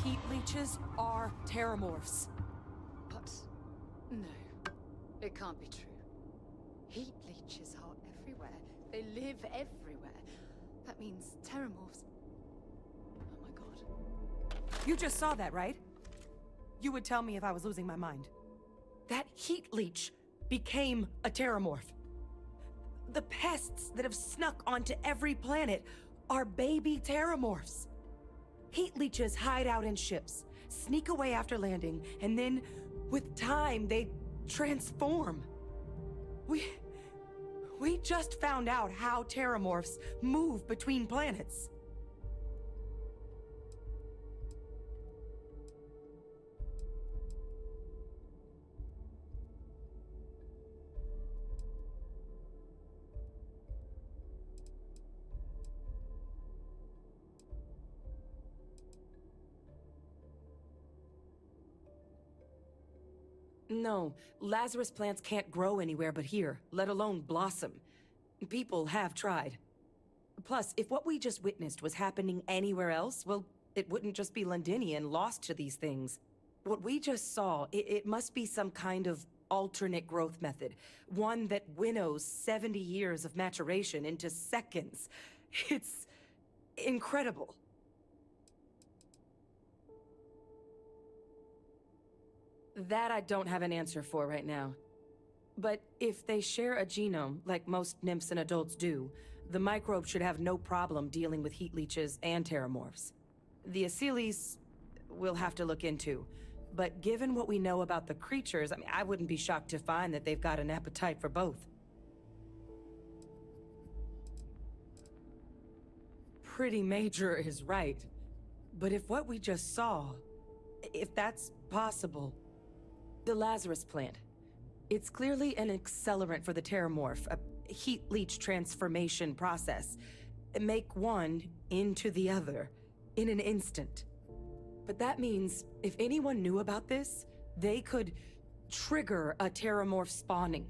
Heat leeches are terramorphs. But no, it can't be true. Heat leeches are everywhere. They live everywhere. That means terramorphs. Oh my god. You just saw that, right? You would tell me if I was losing my mind. That heat leech became a terramorph. The pests that have snuck onto every planet are baby terramorphs. Heat leeches hide out in ships, sneak away after landing, and then, with time, they transform. We just found out how terramorphs move between planets. No, Lazarus plants can't grow anywhere but here, let alone blossom. People have tried. Plus, if what we just witnessed was happening anywhere else, well, it wouldn't just be Londinian lost to these things. What we just saw, it must be some kind of alternate growth method. One that winnows 70 years of maturation into seconds. It's incredible. That I don't have an answer for right now. But if they share a genome, like most nymphs and adults do, the microbe should have no problem dealing with heat leeches and terramorphs. The Asylees, we'll have to look into. But given what we know about the creatures, I mean, I wouldn't be shocked to find that they've got an appetite for both. Pretty major is right. But if what we just saw, if that's possible, the Lazarus plant, it's clearly an accelerant for the terramorph, a heat leech transformation process. Make one into the other in an instant. But that means if anyone knew about this, they could trigger a terramorph spawning.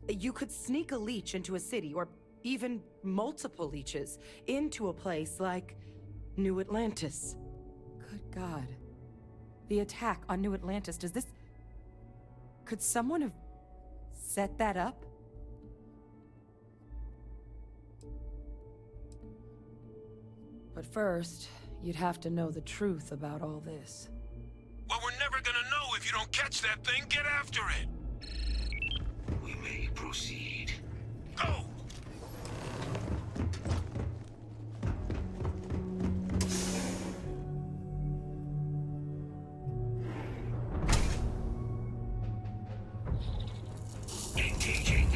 You could sneak a leech into a city, or even multiple leeches, into a place like New Atlantis. Good God. The attack on New Atlantis, does this... Could someone have set that up? But first, you'd have to know the truth about all this. Well, we're never gonna know if you don't catch that thing. Get after it. We may proceed. Go! Engaging.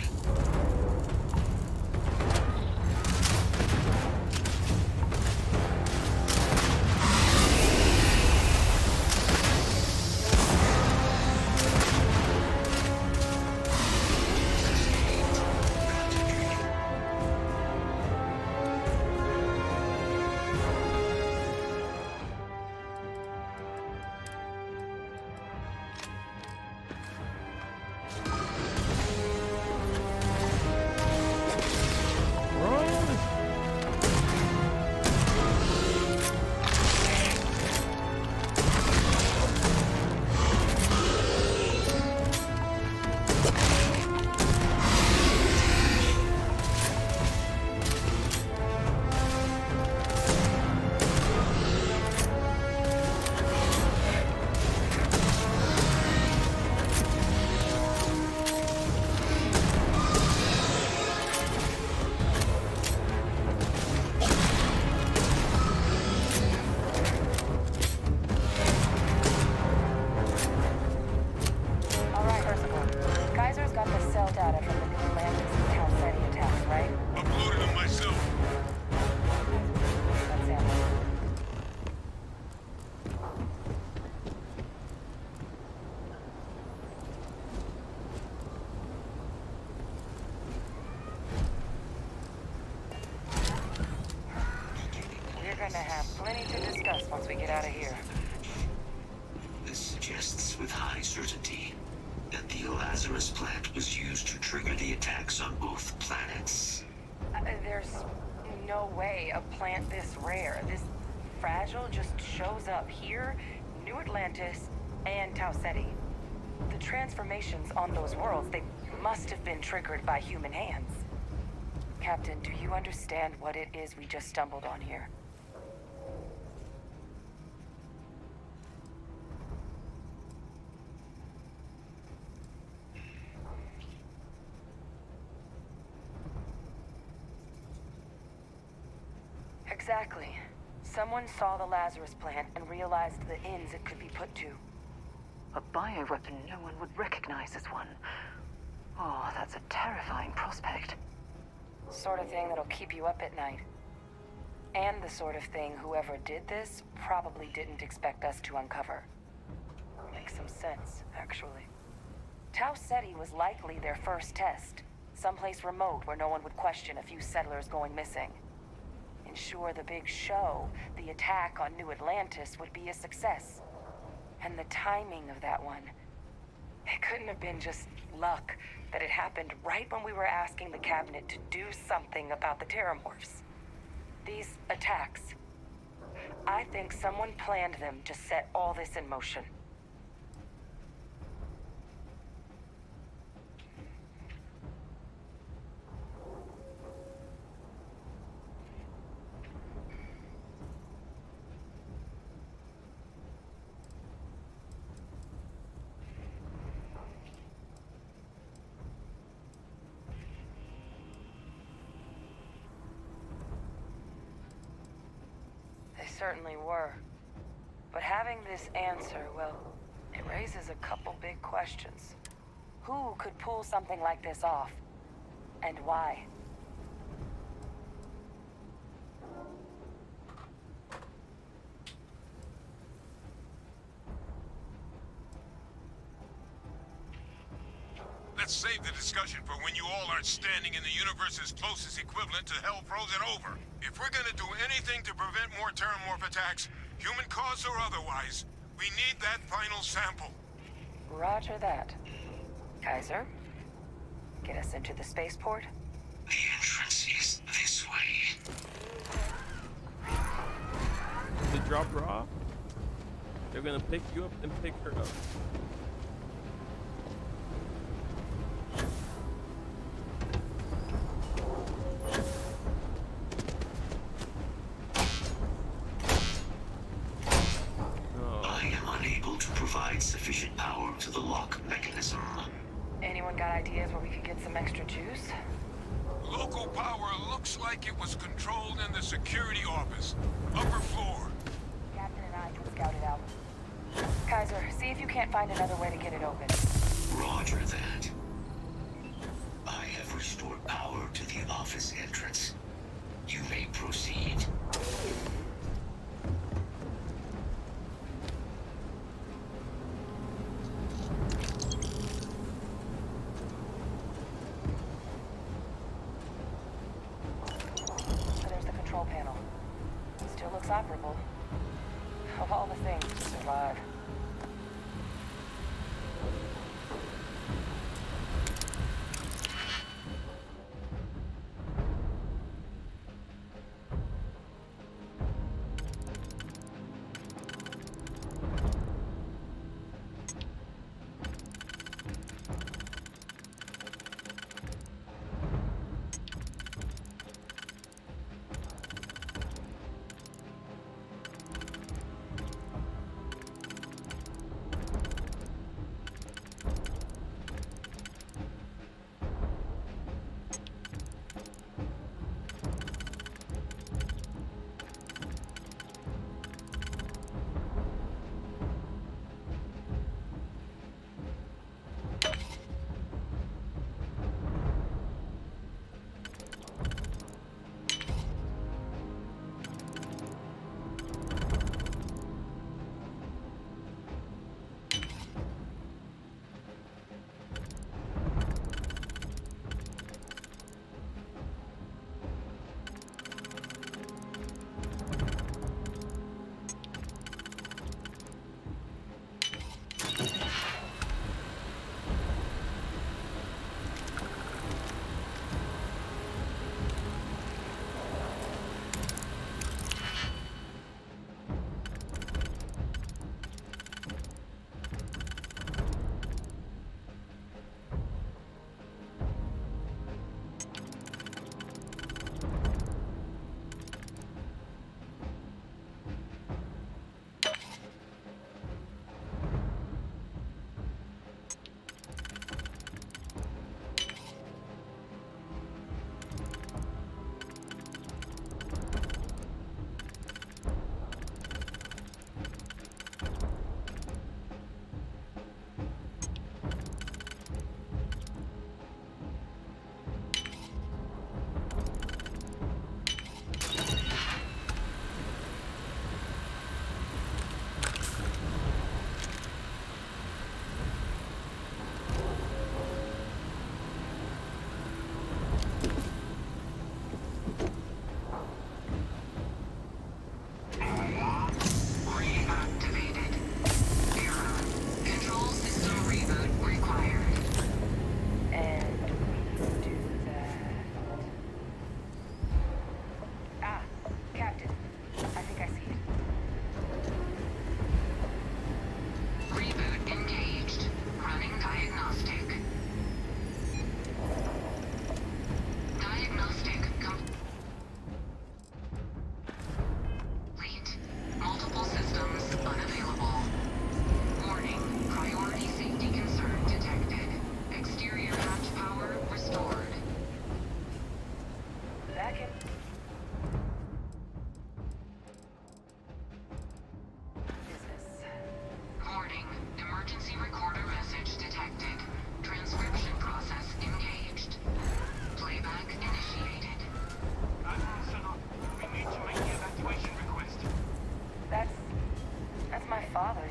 gonna have plenty to discuss once we get out of here. This suggests with high certainty that the Lazarus plant was used to trigger the attacks on both planets. There's no way a plant this rare, this fragile, just shows up here, New Atlantis, and Tau Ceti. The transformations on those worlds, they must have been triggered by human hands. Captain, do you understand what it is we just stumbled on here? Exactly. Someone saw the Lazarus plant and realized the ends it could be put to. A bioweapon no one would recognize as one. Oh, that's a terrifying prospect. Sort of thing that'll keep you up at night. And the sort of thing whoever did this probably didn't expect us to uncover. Makes some sense, actually. Tau Ceti was likely their first test. Someplace remote where no one would question a few settlers going missing. Ensure the big show, the attack on New Atlantis, would be a success. And the timing of that one, it couldn't have been just luck that it happened right when we were asking the cabinet to do something about the terramorphs. These attacks, I think someone planned them to set all this in motion. certainly were. But having this answer, well, it raises a couple big questions. Who could pull something like this off? And why? Let's save the discussion for when you all aren't standing in the universe's closest equivalent to hell frozen over. If we're gonna do anything to prevent more Terramorph attacks, human caused or otherwise, we need that final sample. Roger that. Kaiser, get us into the spaceport? The entrance is this way. They drop her off. They're gonna pick you up and pick her up. I am unable to provide sufficient power to the lock mechanism. Anyone got ideas where we could get some extra juice? Local power looks like it was controlled in the security office. Upper floor. Captain and I can scout it out. Kaiser, see if you can't find another way to get it open. Roger that. I have restored power to the office entrance. You may proceed. So there's the control panel. Still looks operable. Of all the things to survive.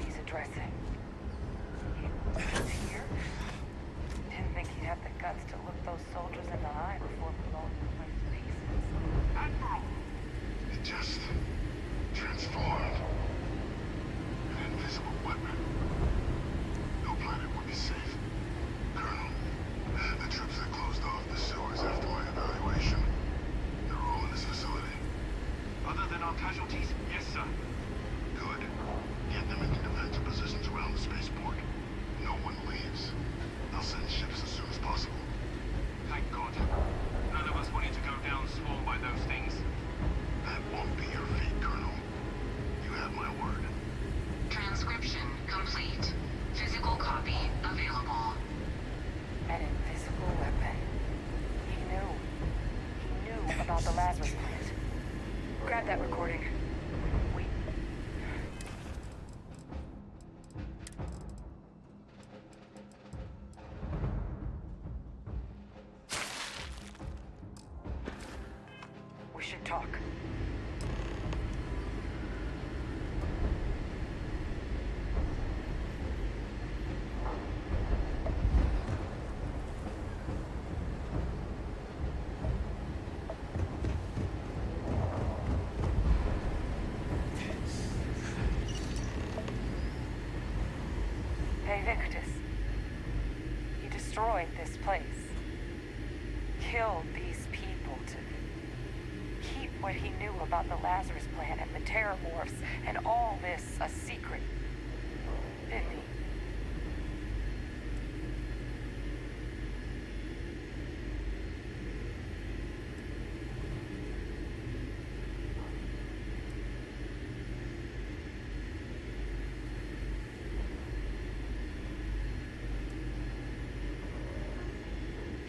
he's addressing. He's here? Didn't think he'd have the guts to look those soldiers in the eye before blowing the place to pieces. Admiral! It just transformed. An invisible weapon. No planet would be safe. Colonel, the troops that closed off the sewers after my evaluation, they're all in this facility. Other than our casualties? Yes, sir. Good. Get them into defensive positions around the spaceport. No one leaves. I'll send ships as soon as possible. Thank God. None of us wanted to go down swarmed by those things. That won't be your fate, Colonel. You have my word. Transcription complete. Physical copy available. An invisible weapon. He knew. He knew about the Lazarus plant. Grab that recording. We should talk. Hey, Victus. He destroyed this place. Killed these people to keep what he knew about the Lazarus plant and the Terramorphs and all this a secret. Didn't he?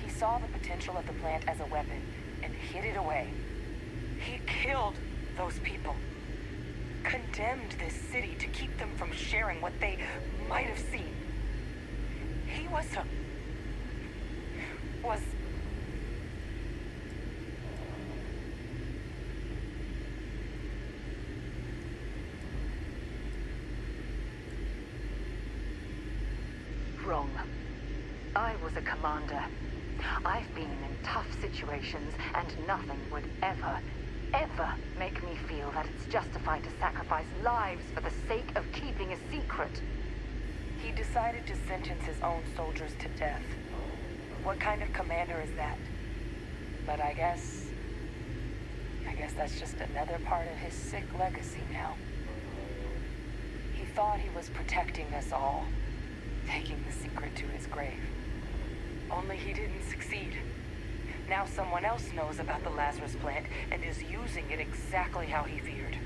He saw the potential of the plant as a weapon and hid it away. He killed those people. Condemned this city to keep them from sharing what they might have seen. He was Wrong. I was a commander. I've been in tough situations, and nothing would ever make me feel that it's justified to sacrifice lives for the sake of keeping a secret. He decided to sentence his own soldiers to death. What kind of commander is that? But I guess that's just another part of his sick legacy now. He thought he was protecting us all, taking the secret to his grave. Only he didn't succeed. Now someone else knows about the Lazarus plant and is using it exactly how he feared.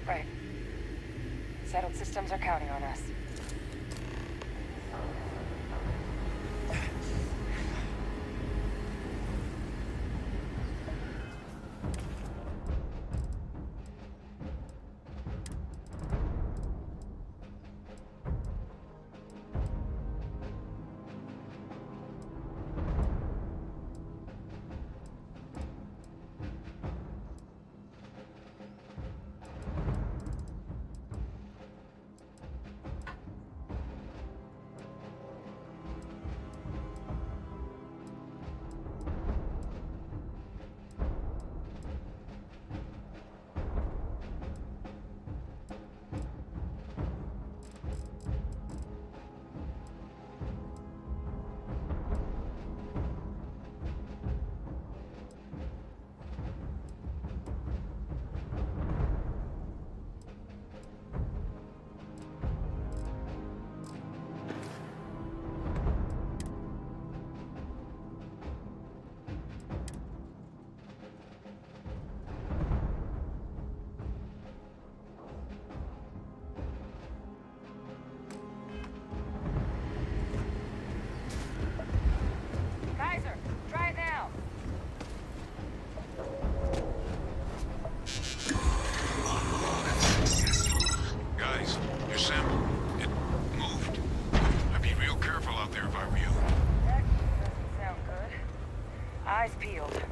Right. Settled systems are counting on us. Eyes peeled.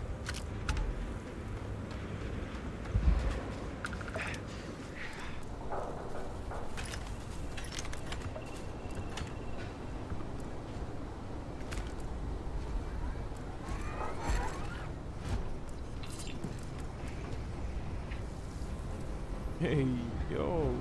Hey, yo.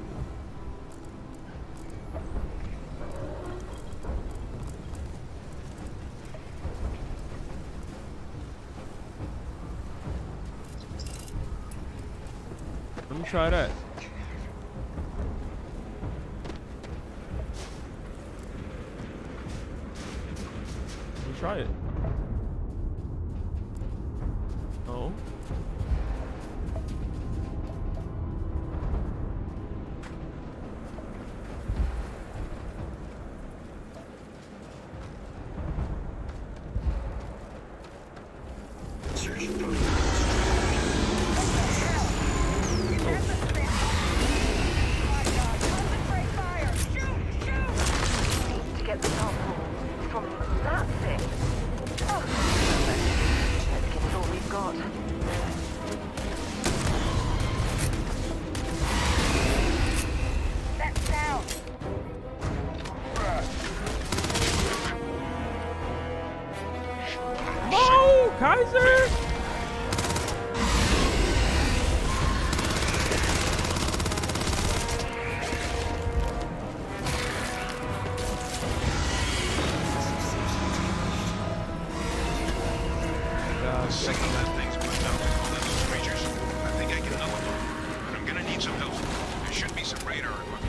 Let me try that. Let me try it. No. To get the sample from that thing. Oh, let's give it all we've got. That sound. Oh, Kaiser! Second that thing's put out with all those creatures. I think I can nullify them, but I'm gonna need some help. There should be some radar equipment.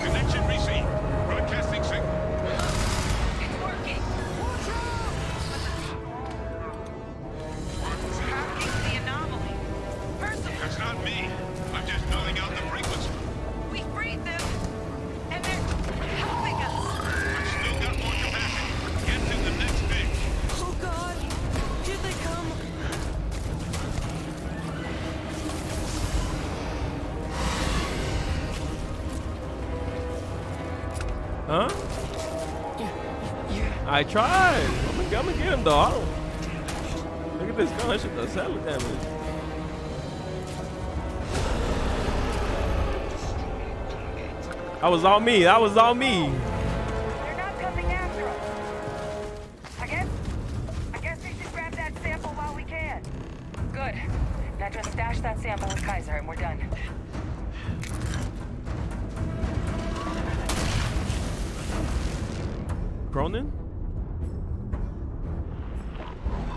Connection received. Broadcasting signal. It's working. What's hacking the anomaly? Percival, That's not me. I'm just nulling out the frequency. we freed them, and they're helping us. I've still got more capacity. Get to the next bit. Oh God, here they come. Huh? I tried. I'm gonna get him though. I don't... Look at this gun. That shit does hella damage. That was all me. That was all me. They're not coming after us. I guess we should grab that sample while we can. Good. Now just stash that sample with Kaiser and we're done. Cronin?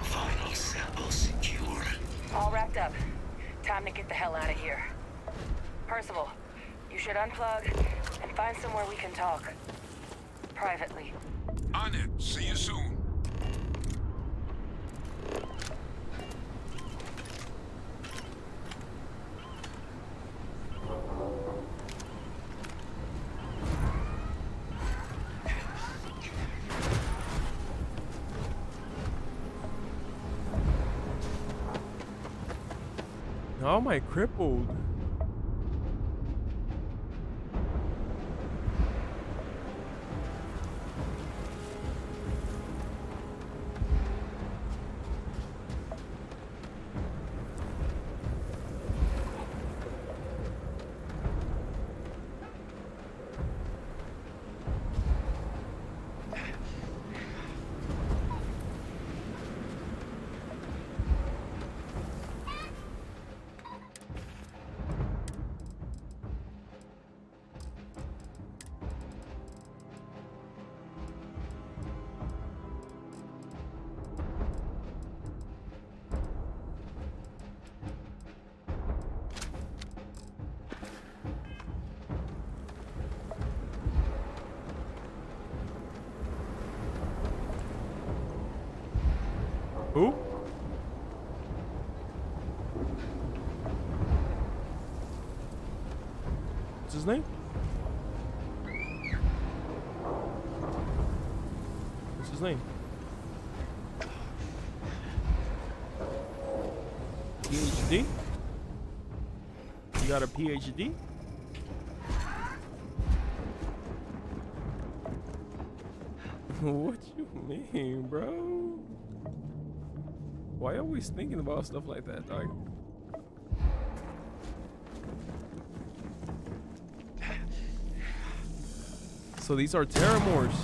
Final sample secured. All wrapped up. Time to get the hell out of here. Percival, you should unplug and find somewhere we can talk. Privately. On it. See you soon. How am I crippled? Who? What's his name? his name? PhD? You got a PhD? What you mean, bro? Why always thinking about stuff like that, dog? So these are Terramors.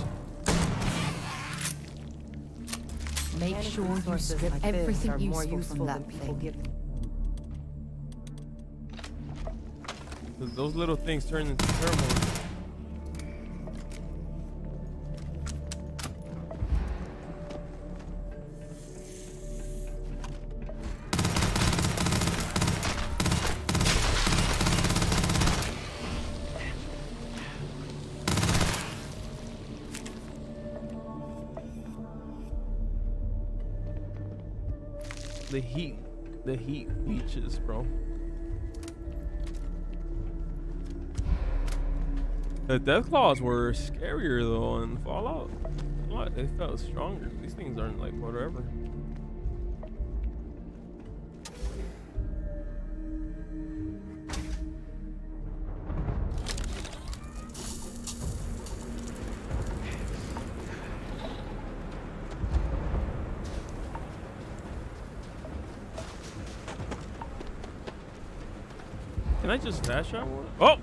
Make sure you strip everything useful from that thing. Those little things turn into Terramors. The heat leeches, bro. The death claws were scarier though in Fallout. What? They felt stronger. These things aren't like whatever. Can I just dash out one? Oh!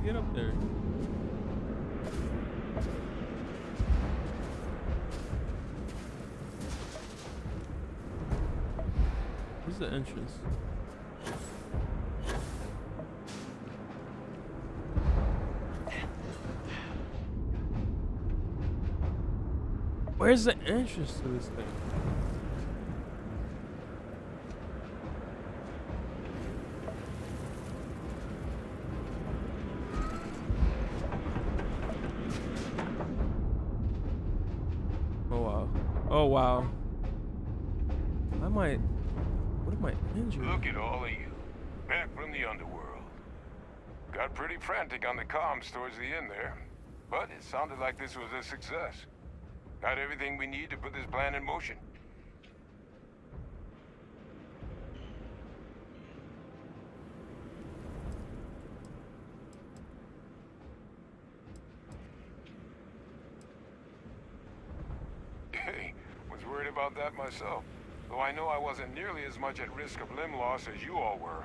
Get up there. Where's the entrance? Where's the entrance to this thing? Oh wow. What am I injured? Look at all of you. Back from the underworld. Got pretty frantic on the comms towards the end there. But it sounded like this was a success. Got everything we need to put this plan in motion. Hey, was worried about that myself. Though I know I wasn't nearly as much at risk of limb loss as you all were.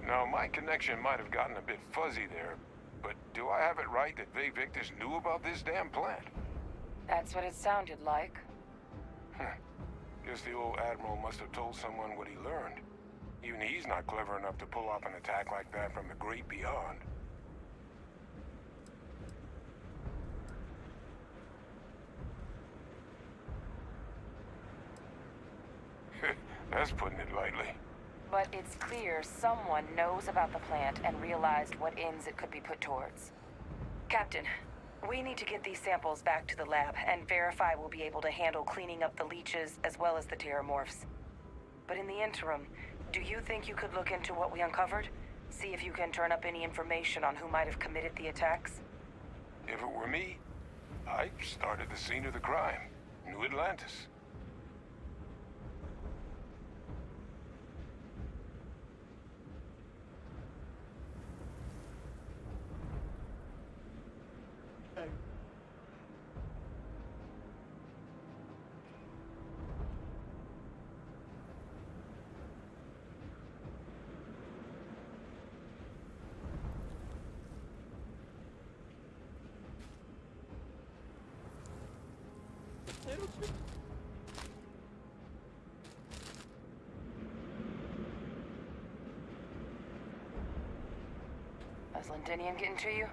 Now, my connection might have gotten a bit fuzzy there, but do I have it right that Vay Victus knew about this damn plant? That's what it sounded like. Guess the old Admiral must have told someone what he learned. Even he's not clever enough to pull off an attack like that from the great beyond. That's putting it lightly. But it's clear someone knows about the plant and realized what ends it could be put towards. Captain, we need to get these samples back to the lab and verify we'll be able to handle cleaning up the leeches as well as the terramorphs. But in the interim, do you think you could look into what we uncovered? See if you can turn up any information on who might have committed the attacks? If it were me, I'd start at the scene of the crime, New Atlantis. don't shoot. Is Londinium getting to you?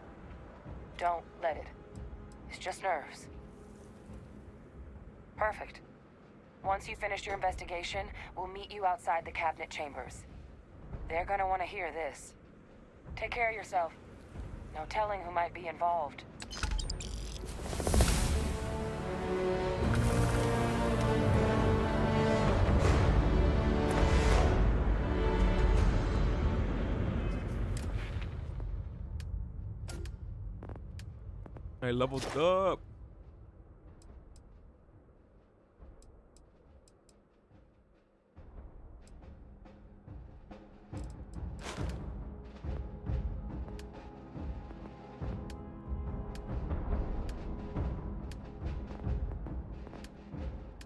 Don't let it. It's just nerves. Perfect. Once you finish your investigation, we'll meet you outside the cabinet chambers. They're gonna want to hear this. Take care of yourself. No telling who might be involved. I leveled up.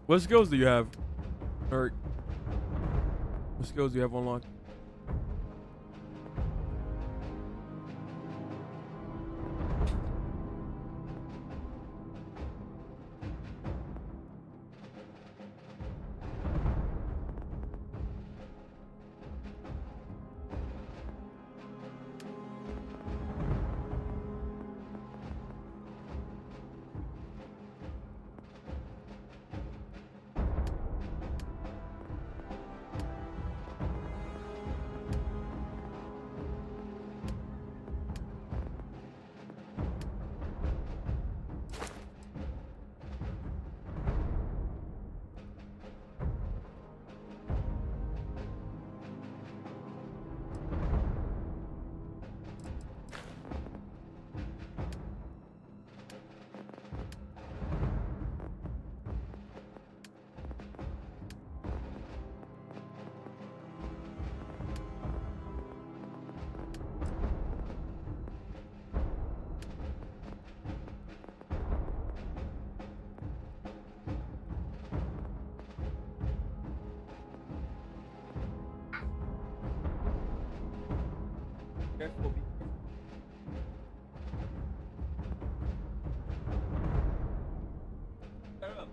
What skills do you have? Or what skills do you have unlocked? Careful, be careful.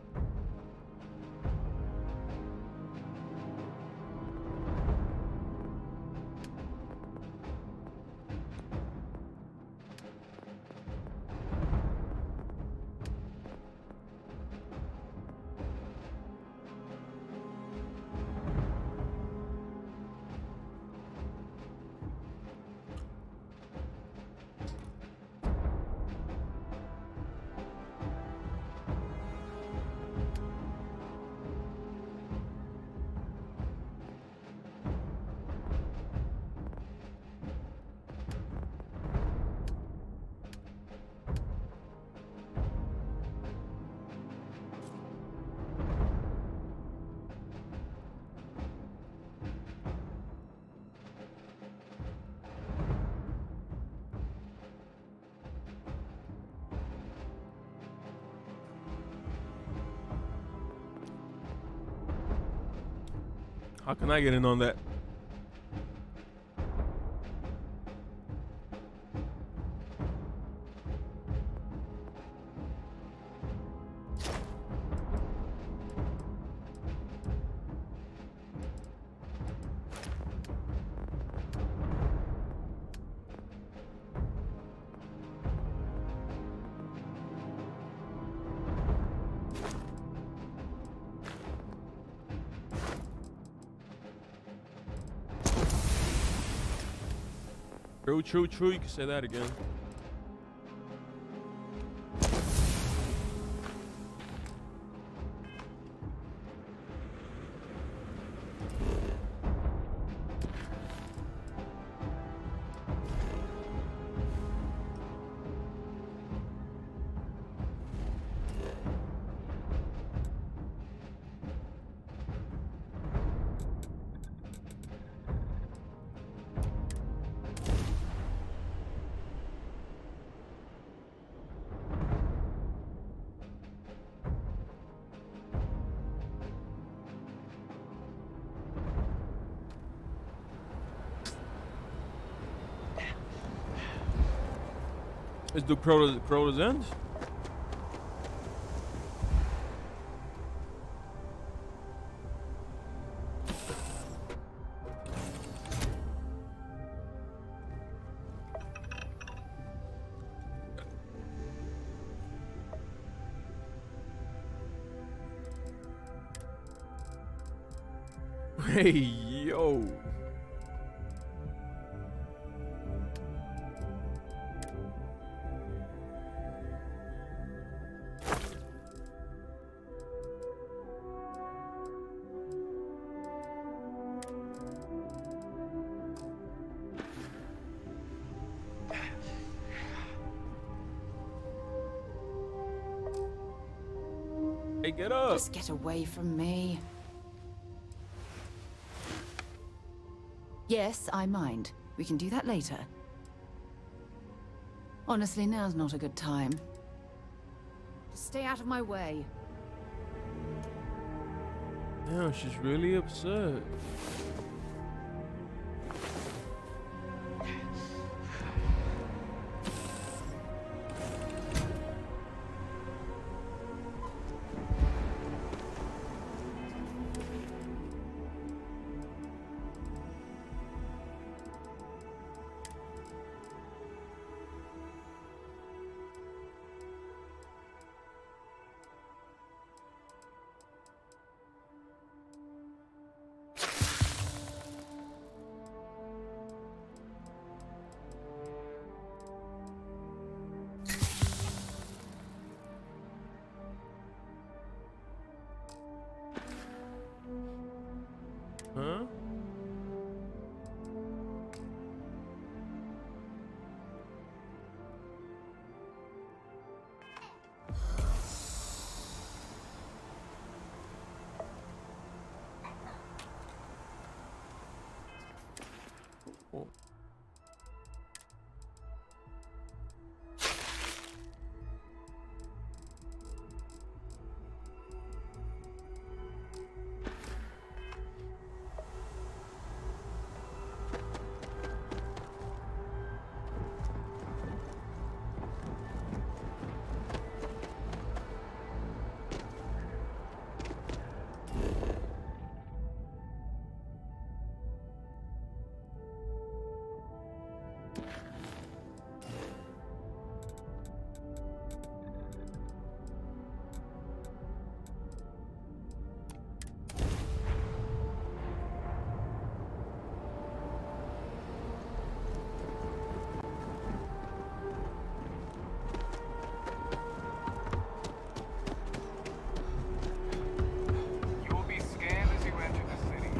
How can I get in on that? True. You can say that again. Let's do Crota's end. Hey, yo. Hey, get up. Just get away from me. Yes, I mind. We can do that later. Honestly, now's not a good time. Just stay out of my way. Damn, she's really upset. Huh? Oh. You will be scanned as you enter the city.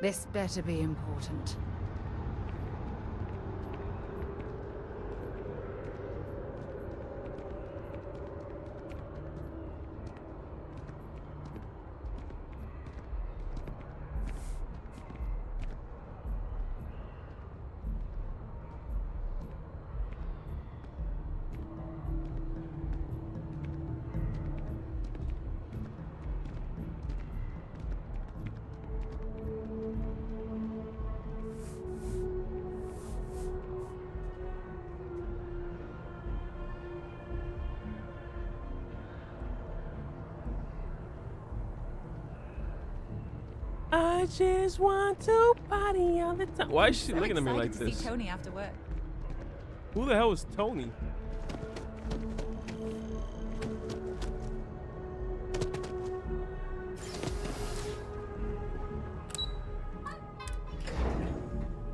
This better be important. I just want to party all the time. Why is she looking at me like To this? see Tony after work. Who the hell is Tony?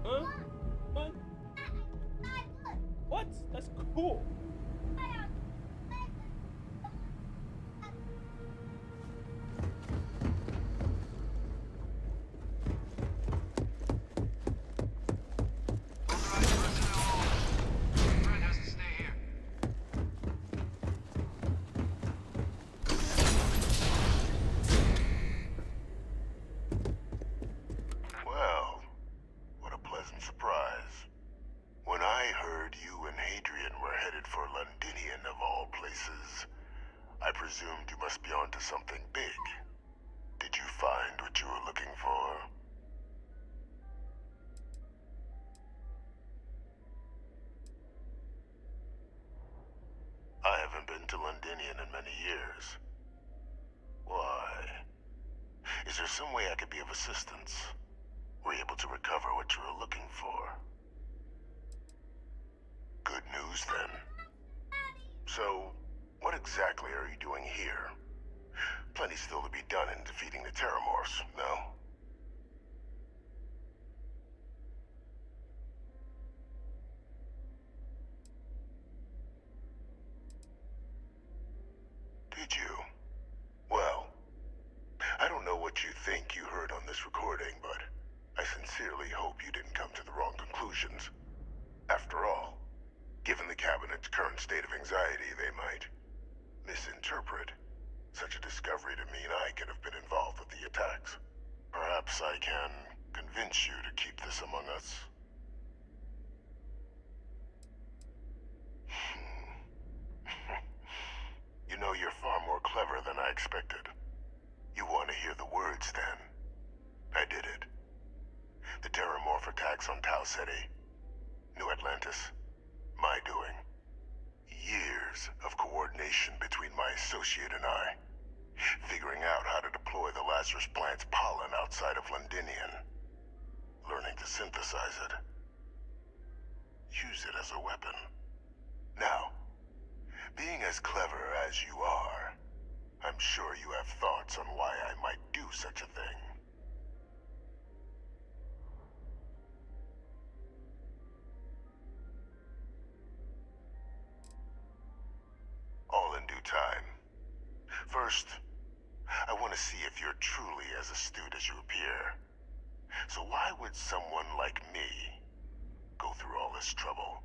Huh? What? What? That's cool. Well, what a pleasant surprise. When I heard you and Hadrian were headed for presumed you must be onto something big. Did you find what you were looking for? I haven't been to Londinian in many years. Why? Is there some way I could be of assistance? Were you able to recover what you were looking for? Good news, then. So, what exactly are you doing here? Plenty still to be done in defeating the Terramorphs, no? Did you? Well, I don't know what you think you heard on this recording, but I sincerely hope you didn't come to the wrong conclusions. After all, given the Cabinet's current state of anxiety, they might misinterpret such a discovery to mean I could have been involved with the attacks. Perhaps I can convince you to keep this among us. You know, you're far more clever than I expected. You want to hear the words, then? I did it. The Terramorph attacks on Tau City. New Atlantis. My doing. Years of coordination between my associate and I. Figuring out how to deploy the Lazarus plant's pollen outside of Londinian. Learning to synthesize it. Use it as a weapon. Now, being as clever as you are, I'm sure you have thoughts on why I might do such a thing. All in due time. First, I want to see if you're truly as astute as you appear. So why would someone like me go through all this trouble?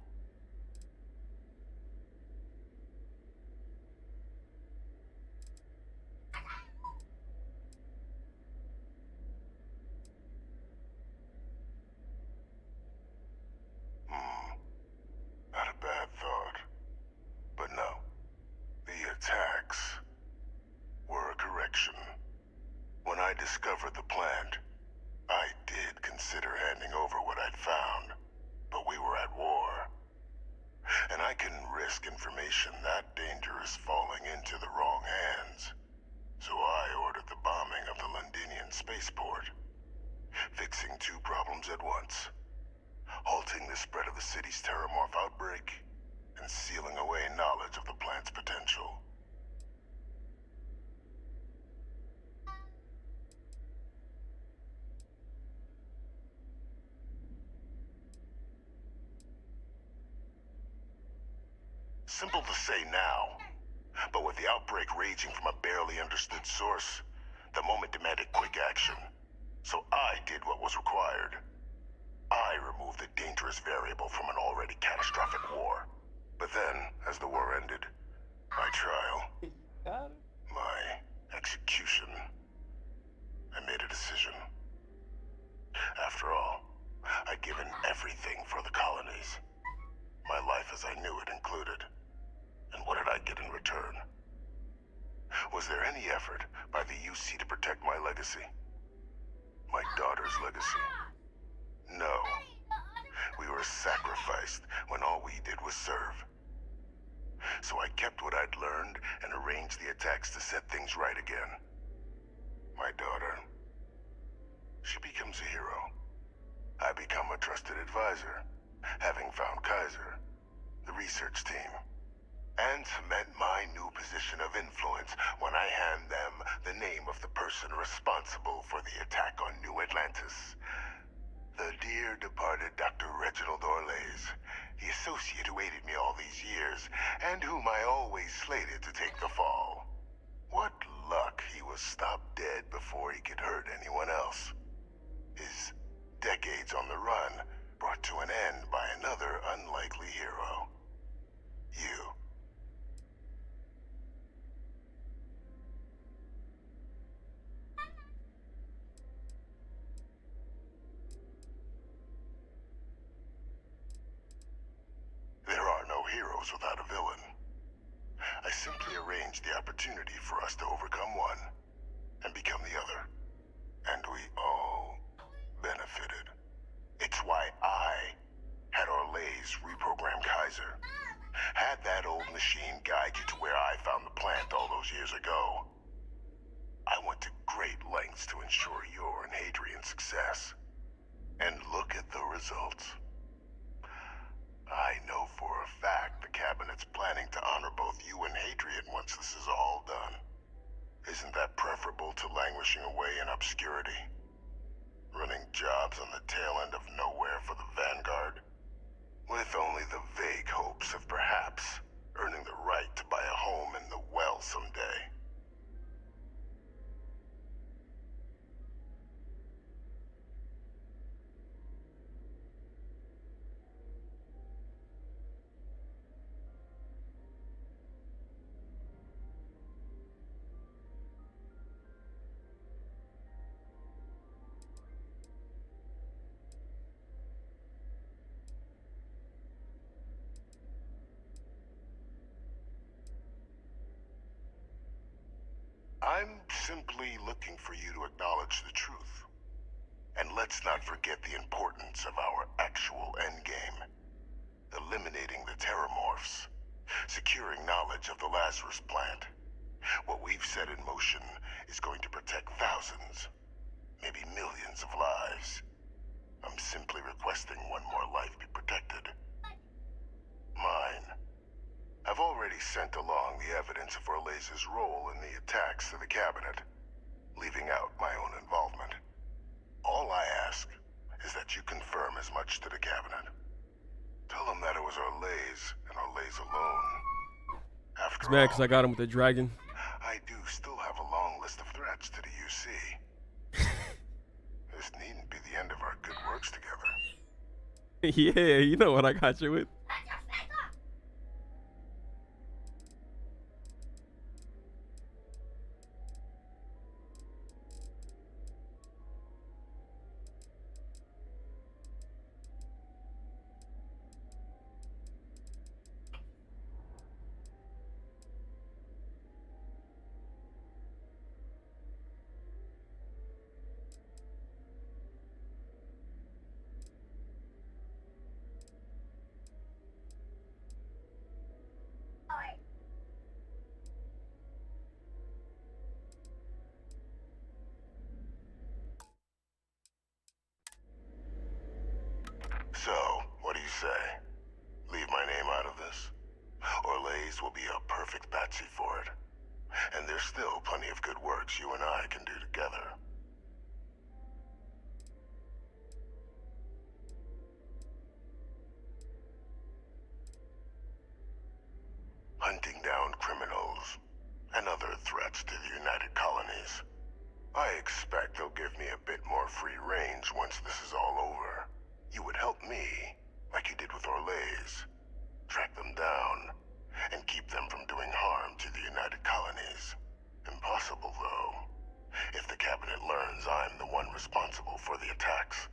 Not a bad thought. But no, the attacks were a correction. When I discovered the plant, I did consider handing over what I'd found, but we were at war. And I couldn't risk information that dangerous falling into the wrong hands. So I ordered the bombing of the Londinian spaceport, fixing two problems at once. Halting the spread of the city's Terramorph outbreak, and sealing away knowledge of the plant's potential. Simple to say now, but with the outbreak raging from a barely understood source, the moment demanded quick action. So I did what was required. I removed the dangerous variable from an already catastrophic war. But then, as the war ended, my trial, my execution, I made a decision. After all, I'd given everything for the colonies. My life as I knew it included. And what did I get in return? Was there any effort by the UC to protect my legacy? My daughter's legacy? No. We were sacrificed when all we did was serve. So I kept what I'd learned and arranged the attacks to set things right again. My daughter, she becomes a hero. I become a trusted advisor, having found Kaiser, the research team, and cement my new position of influence when I hand them the name of the person responsible for the attack on New Atlantis. The dear departed Dr. Reginald Orlays, the associate who aided me all these years, and whom I always slated to take the fall. What luck he was stopped dead before he could hurt anyone else. His decades on the run brought to an end by another unlikely hero. You. There are no heroes without a villain. I simply arranged the opportunity for us to overcome one and become the other. And we all benefited. It's why I had Orlays reprogram Kaiser. Had that old machine guide you to where I found the plant all those years ago. I went to great lengths to ensure your and Hadrian's success. And look at the results. I know for a fact the Cabinet's planning to honor both you and Hadrian once this is all done. Isn't that preferable to languishing away in obscurity? Running jobs on the tail end of nowhere for the Vanguard? With only the vague hopes of perhaps earning the right to buy a home in the well someday. I'm simply looking for you to acknowledge the truth. And let's not forget the importance of our actual endgame. Eliminating the Terramorphs. Securing knowledge of the Lazarus plant. What we've set in motion is going to protect thousands, maybe millions of lives. I'm simply requesting one more life be protected. Mine. I've already sent along the evidence of Orlays' role in the attacks to the Cabinet, leaving out my own involvement. All I ask is that you confirm as much to the Cabinet. Tell them that it was Orlays and Orlays alone. After It's bad because I got him with the dragon. I do still have a long list of threats to the UC. This needn't be the end of our good works together. Yeah, you know what I got you with. So, what do you say? Leave my name out of this? Orlays will be a perfect patsy for it. And there's still plenty of good works you and I can do together. Hunting down criminals and other threats to the United Colonies. I expect they'll give me a bit more free range once this is all over. You would help me, like you did with Orlays. Track them down, and keep them from doing harm to the United Colonies. Impossible, though, if the Cabinet learns I'm the one responsible for the attacks.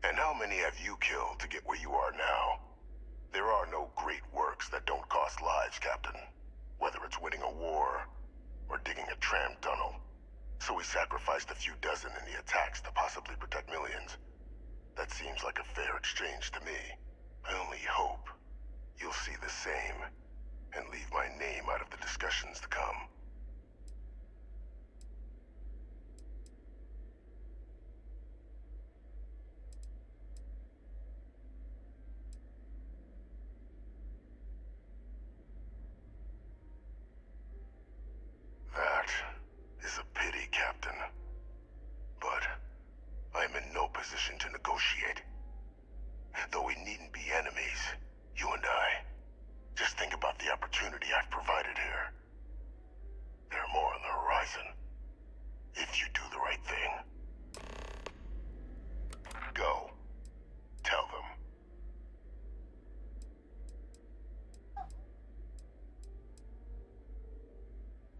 And how many have you killed to get where you are now? There are no great works that don't cost lives, Captain. Whether it's winning a war, or digging a tram tunnel. So we sacrificed a few dozen in the attacks to possibly protect millions. That seems like a fair exchange to me. I only hope you'll see the same, and leave my name out of the discussions to come. That is a pity, Captain. But I'm in no position to negotiate. Though we needn't be enemies, you and I. Just think about the opportunity I've provided here. There are more on the horizon. If you do the right thing. Go. Tell them.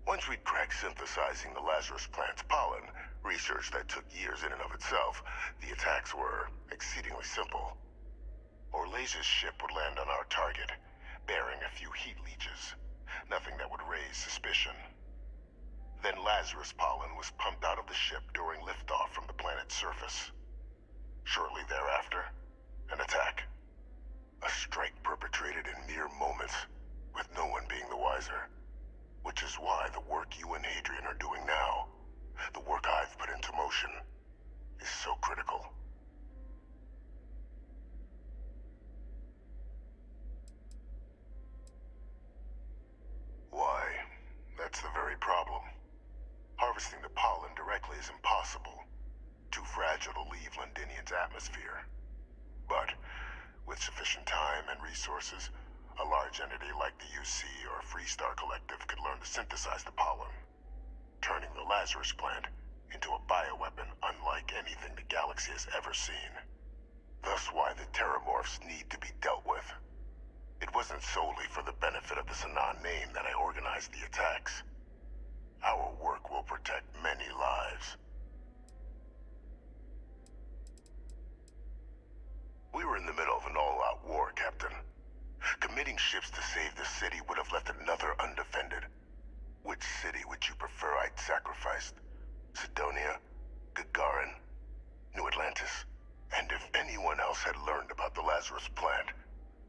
Once we'd cracked synthesizing the Lazarus plant's pollen, research that took years in and of itself, the attacks were exceedingly simple. Orlaze's ship would land on our target, bearing a few heat leeches. Nothing that would raise suspicion. Then Lazarus pollen was pumped out of the ship during liftoff from the planet's surface. Shortly thereafter, an attack. A strike perpetrated in mere moments, with no one being the wiser. Which is why the work you and Hadrian are doing now, the work I've put into motion, is so critical. Why? That's the very problem. Harvesting the pollen directly is impossible. Too fragile to leave Londinian's atmosphere. But, with sufficient time and resources, a large entity like the UC or Freestar Collective could learn to synthesize the pollen, turning the Lazarus plant into a bioweapon unlike anything the galaxy has ever seen. Thus why the Terramorphs need to be dealt with. It wasn't solely for the benefit of the Sanan name that I organized the attacks. Our work will protect many lives. We were in the middle of an all-out war, Captain. Committing ships to save the city would have left another undefended. Which city would you prefer I'd sacrificed? Sidonia? Gagarin? New Atlantis? And if anyone else had learned about the Lazarus plant,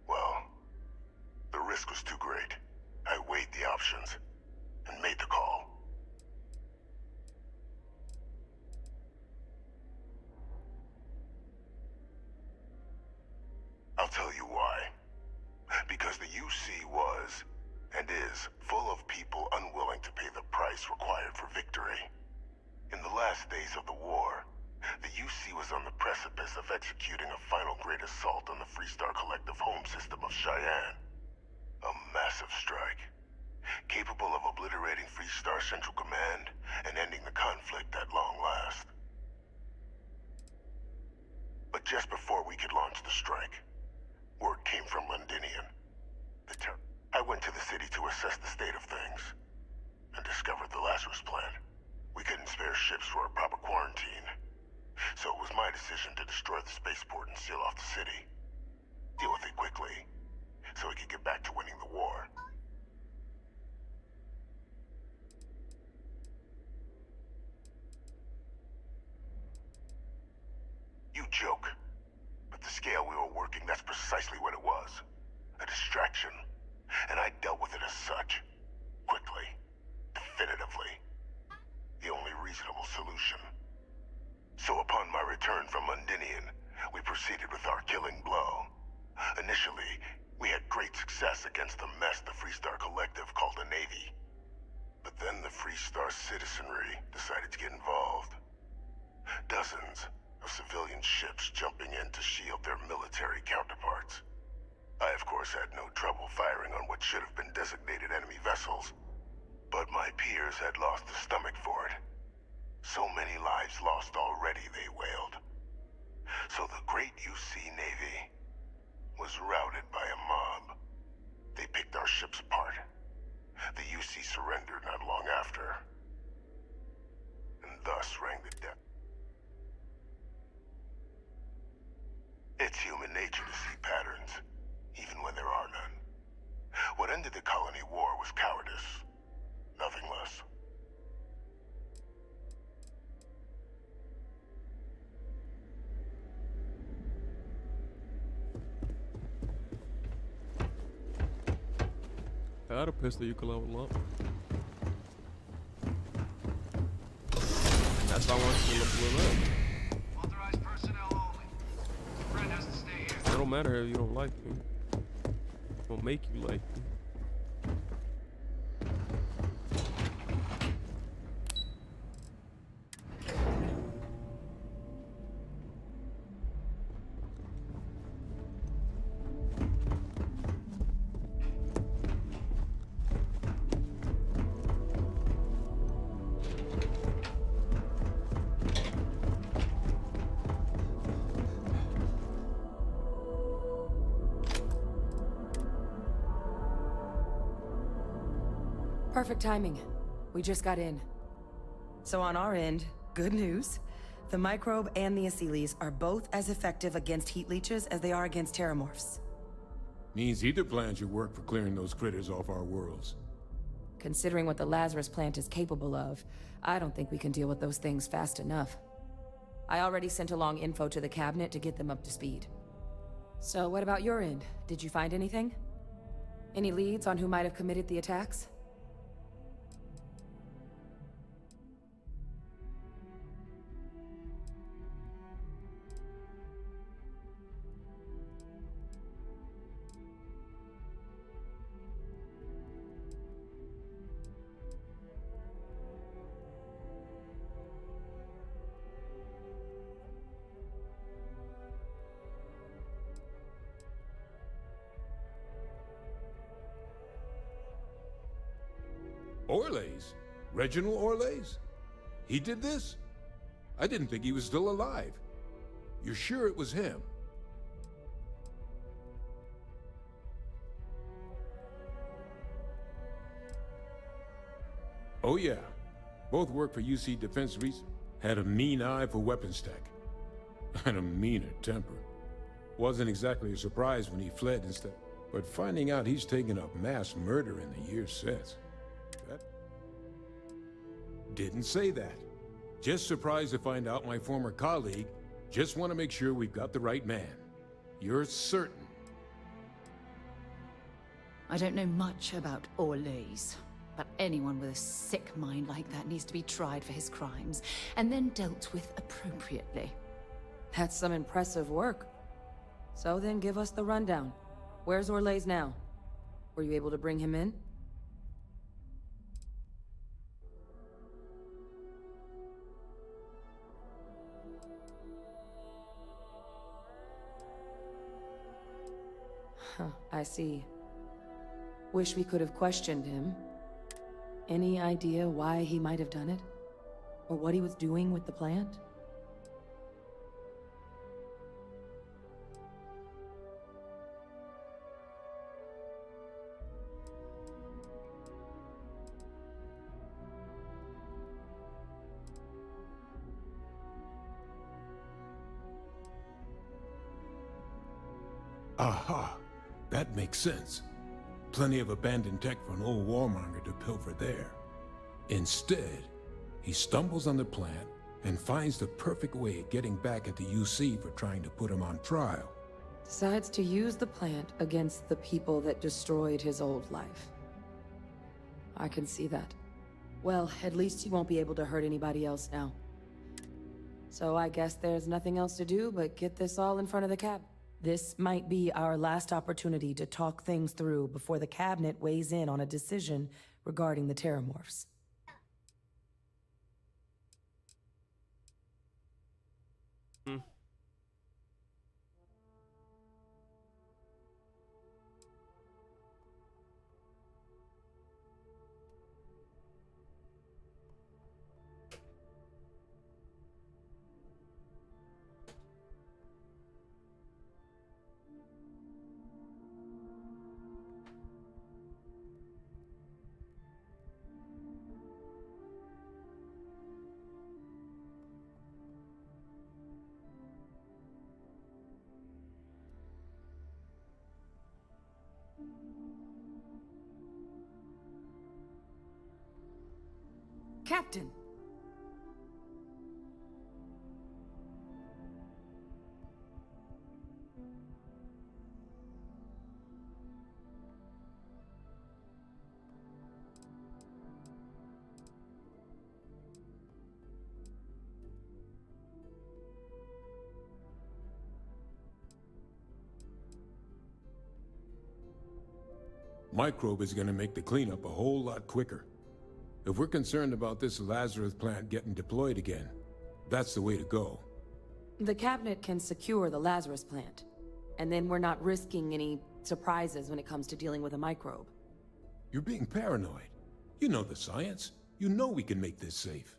well, the risk was too great. I weighed the options and made the call. I'll tell you why. Because the UC was, and is, full of people unwilling to pay the price required for victory. In the last days of the war, the UC was on the precipice of executing a final great assault on the Freestar Collective home system of Cheyenne. A massive strike, capable of obliterating Freestar Central Command and ending the conflict at long last. But just before we could launch the strike, word came from Londinian. I went to the city to assess the state of things, and discovered the Lazarus plant. We couldn't spare ships for a proper quarantine, so it was my decision to destroy the spaceport and seal off the city. Deal with it quickly, so we could get back to winning the war. You joke, but the scale we were working, that's precisely what it was. A distraction. And I dealt with it as such. Quickly. Definitively. The only reasonable solution. So upon my return from Londinian, we proceeded with our killing blow. Initially, we had great success against the mess the Freestar Collective called a Navy. But then the Freestar citizenry decided to get involved. Dozens of civilian ships jumping in to shield their military counterparts. I, of course, had no trouble firing on what should have been designated enemy vessels, but my peers had lost the stomach for it. So many lives lost already, they wailed. So the great UC Navy was routed by a mob. They picked our ships apart. The UC surrendered not long after, and thus rang the death. It's human nature to see patterns, even when there are none. What ended the colony war was cowardice, nothing less. I got a pistol you can level up. That's why I want you to level up. Authorized personnel only. Friend has to stay here. It don't matter if you don't like me. It won't make you like me. Perfect timing. We just got in. So on our end, good news. The microbe and the Asylees are both as effective against heat leeches as they are against terramorphs. Means either plan should work for clearing those critters off our worlds. Considering what the Lazarus plant is capable of, I don't think we can deal with those things fast enough. I already sent along info to the cabinet to get them up to speed. So what about your end? Did you find anything? Any leads on who might have committed the attacks? Orlays? Reginald Orlays? He did this? I didn't think he was still alive. You're sure it was him? Oh yeah. Both worked for UC Defense Research. Had a mean eye for weapons tech. And a meaner temper. Wasn't exactly a surprise when he fled instead. But finding out he's taken up mass murder in the years since. Didn't say that. Just surprised to find out my former colleague. Just want to make sure we've got the right man. You're certain? I don't know much about Orlays, but anyone with a sick mind like that needs to be tried for his crimes, and then dealt with appropriately. That's some impressive work. So then give us the rundown. Where's Orlays now? Were you able to bring him in? Huh, I see. Wish we could have questioned him. Any idea why he might have done it? Or what he was doing with the plant? Aha! That makes sense. Plenty of abandoned tech for an old warmonger to pilfer there. Instead, he stumbles on the plant and finds the perfect way of getting back at the UC for trying to put him on trial. Decides to use the plant against the people that destroyed his old life. I can see that. Well, at least he won't be able to hurt anybody else now. So I guess there's nothing else to do but get this all in front of the cab. This might be our last opportunity to talk things through before the cabinet weighs in on a decision regarding the terramorphs. Captain! Microbe is gonna make the cleanup a whole lot quicker. If we're concerned about this Lazarus plant getting deployed again, that's the way to go. The cabinet can secure the Lazarus plant, and then we're not risking any surprises when it comes to dealing with a microbe. You're being paranoid. You know the science. You know we can make this safe.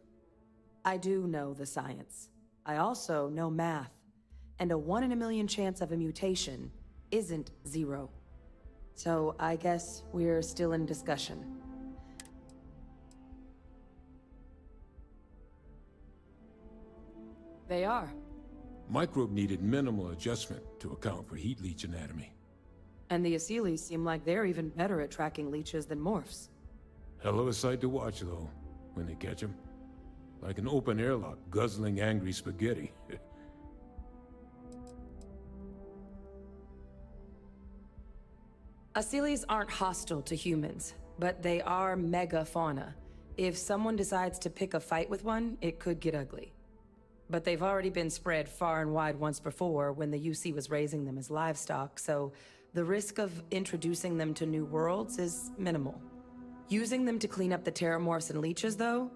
I do know the science. I also know math, and a 1 in a million chance of a mutation isn't 0. So I guess we're still in discussion. They are. Microbe needed minimal adjustment to account for heat leech anatomy. And the Asylees seem like they're even better at tracking leeches than morphs. Hell of a sight to watch, though, when they catch them. Like an open airlock guzzling angry spaghetti. Asylees aren't hostile to humans, but they are megafauna. If someone decides to pick a fight with one, it could get ugly. But they've already been spread far and wide once before when the UC was raising them as livestock, so the risk of introducing them to new worlds is minimal. Using them to clean up the terramorphs and leeches, though,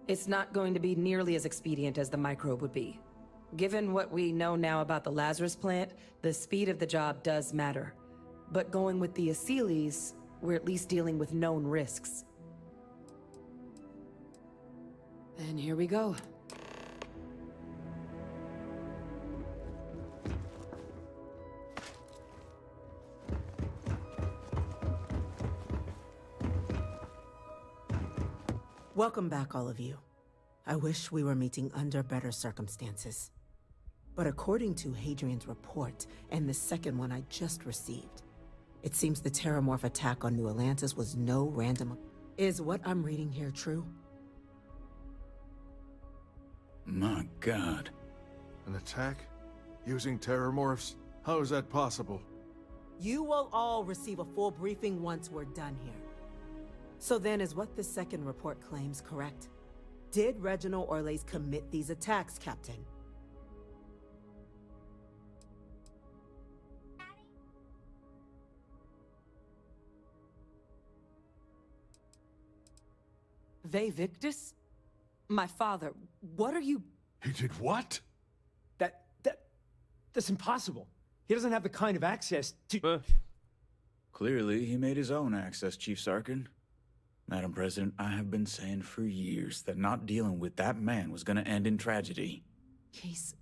it's not going to be nearly as expedient as the microbe would be. Given what we know now about the Lazarus plant, the speed of the job does matter. But going with the Asylees, we're at least dealing with known risks. And here we go. Welcome back, all of you. I wish we were meeting under better circumstances. But according to Hadrian's report, and the second one I just received, it seems the Terramorph attack on New Atlantis was no random... Is what I'm reading here true? My God. An attack? Using terramorphs? How is that possible? You will all receive a full briefing once we're done here. So then, is what the second report claims correct? Did Reginald Orles commit these attacks, Captain? Ve Victus? My father, what are you... He did what? That's impossible. He doesn't have the kind of access to... Clearly, he made his own access, Chief Sarkin. Madam President, I have been saying for years that not dealing with that man was gonna end in tragedy. He's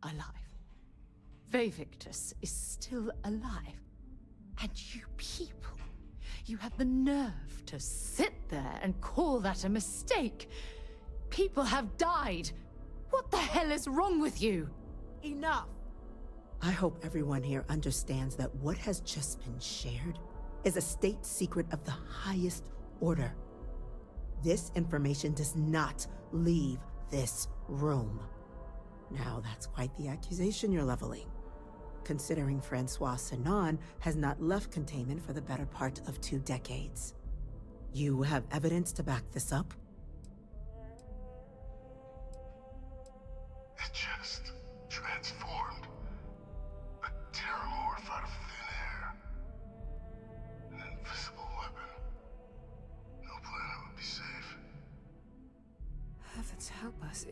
alive. Ve Victus is still alive. And you people, you have the nerve to sit there and call that a mistake. People have died. What the hell is wrong with you? Enough! I hope everyone here understands that what has just been shared is a state secret of the highest order. This information does not leave this room. Now, that's quite the accusation you're leveling, considering Francois Sinon has not left containment for the better part of 2 decades. You have evidence to back this up? It just transformed. A terramorph out of thin air. An invisible weapon. No planet would be safe. Heavens help us.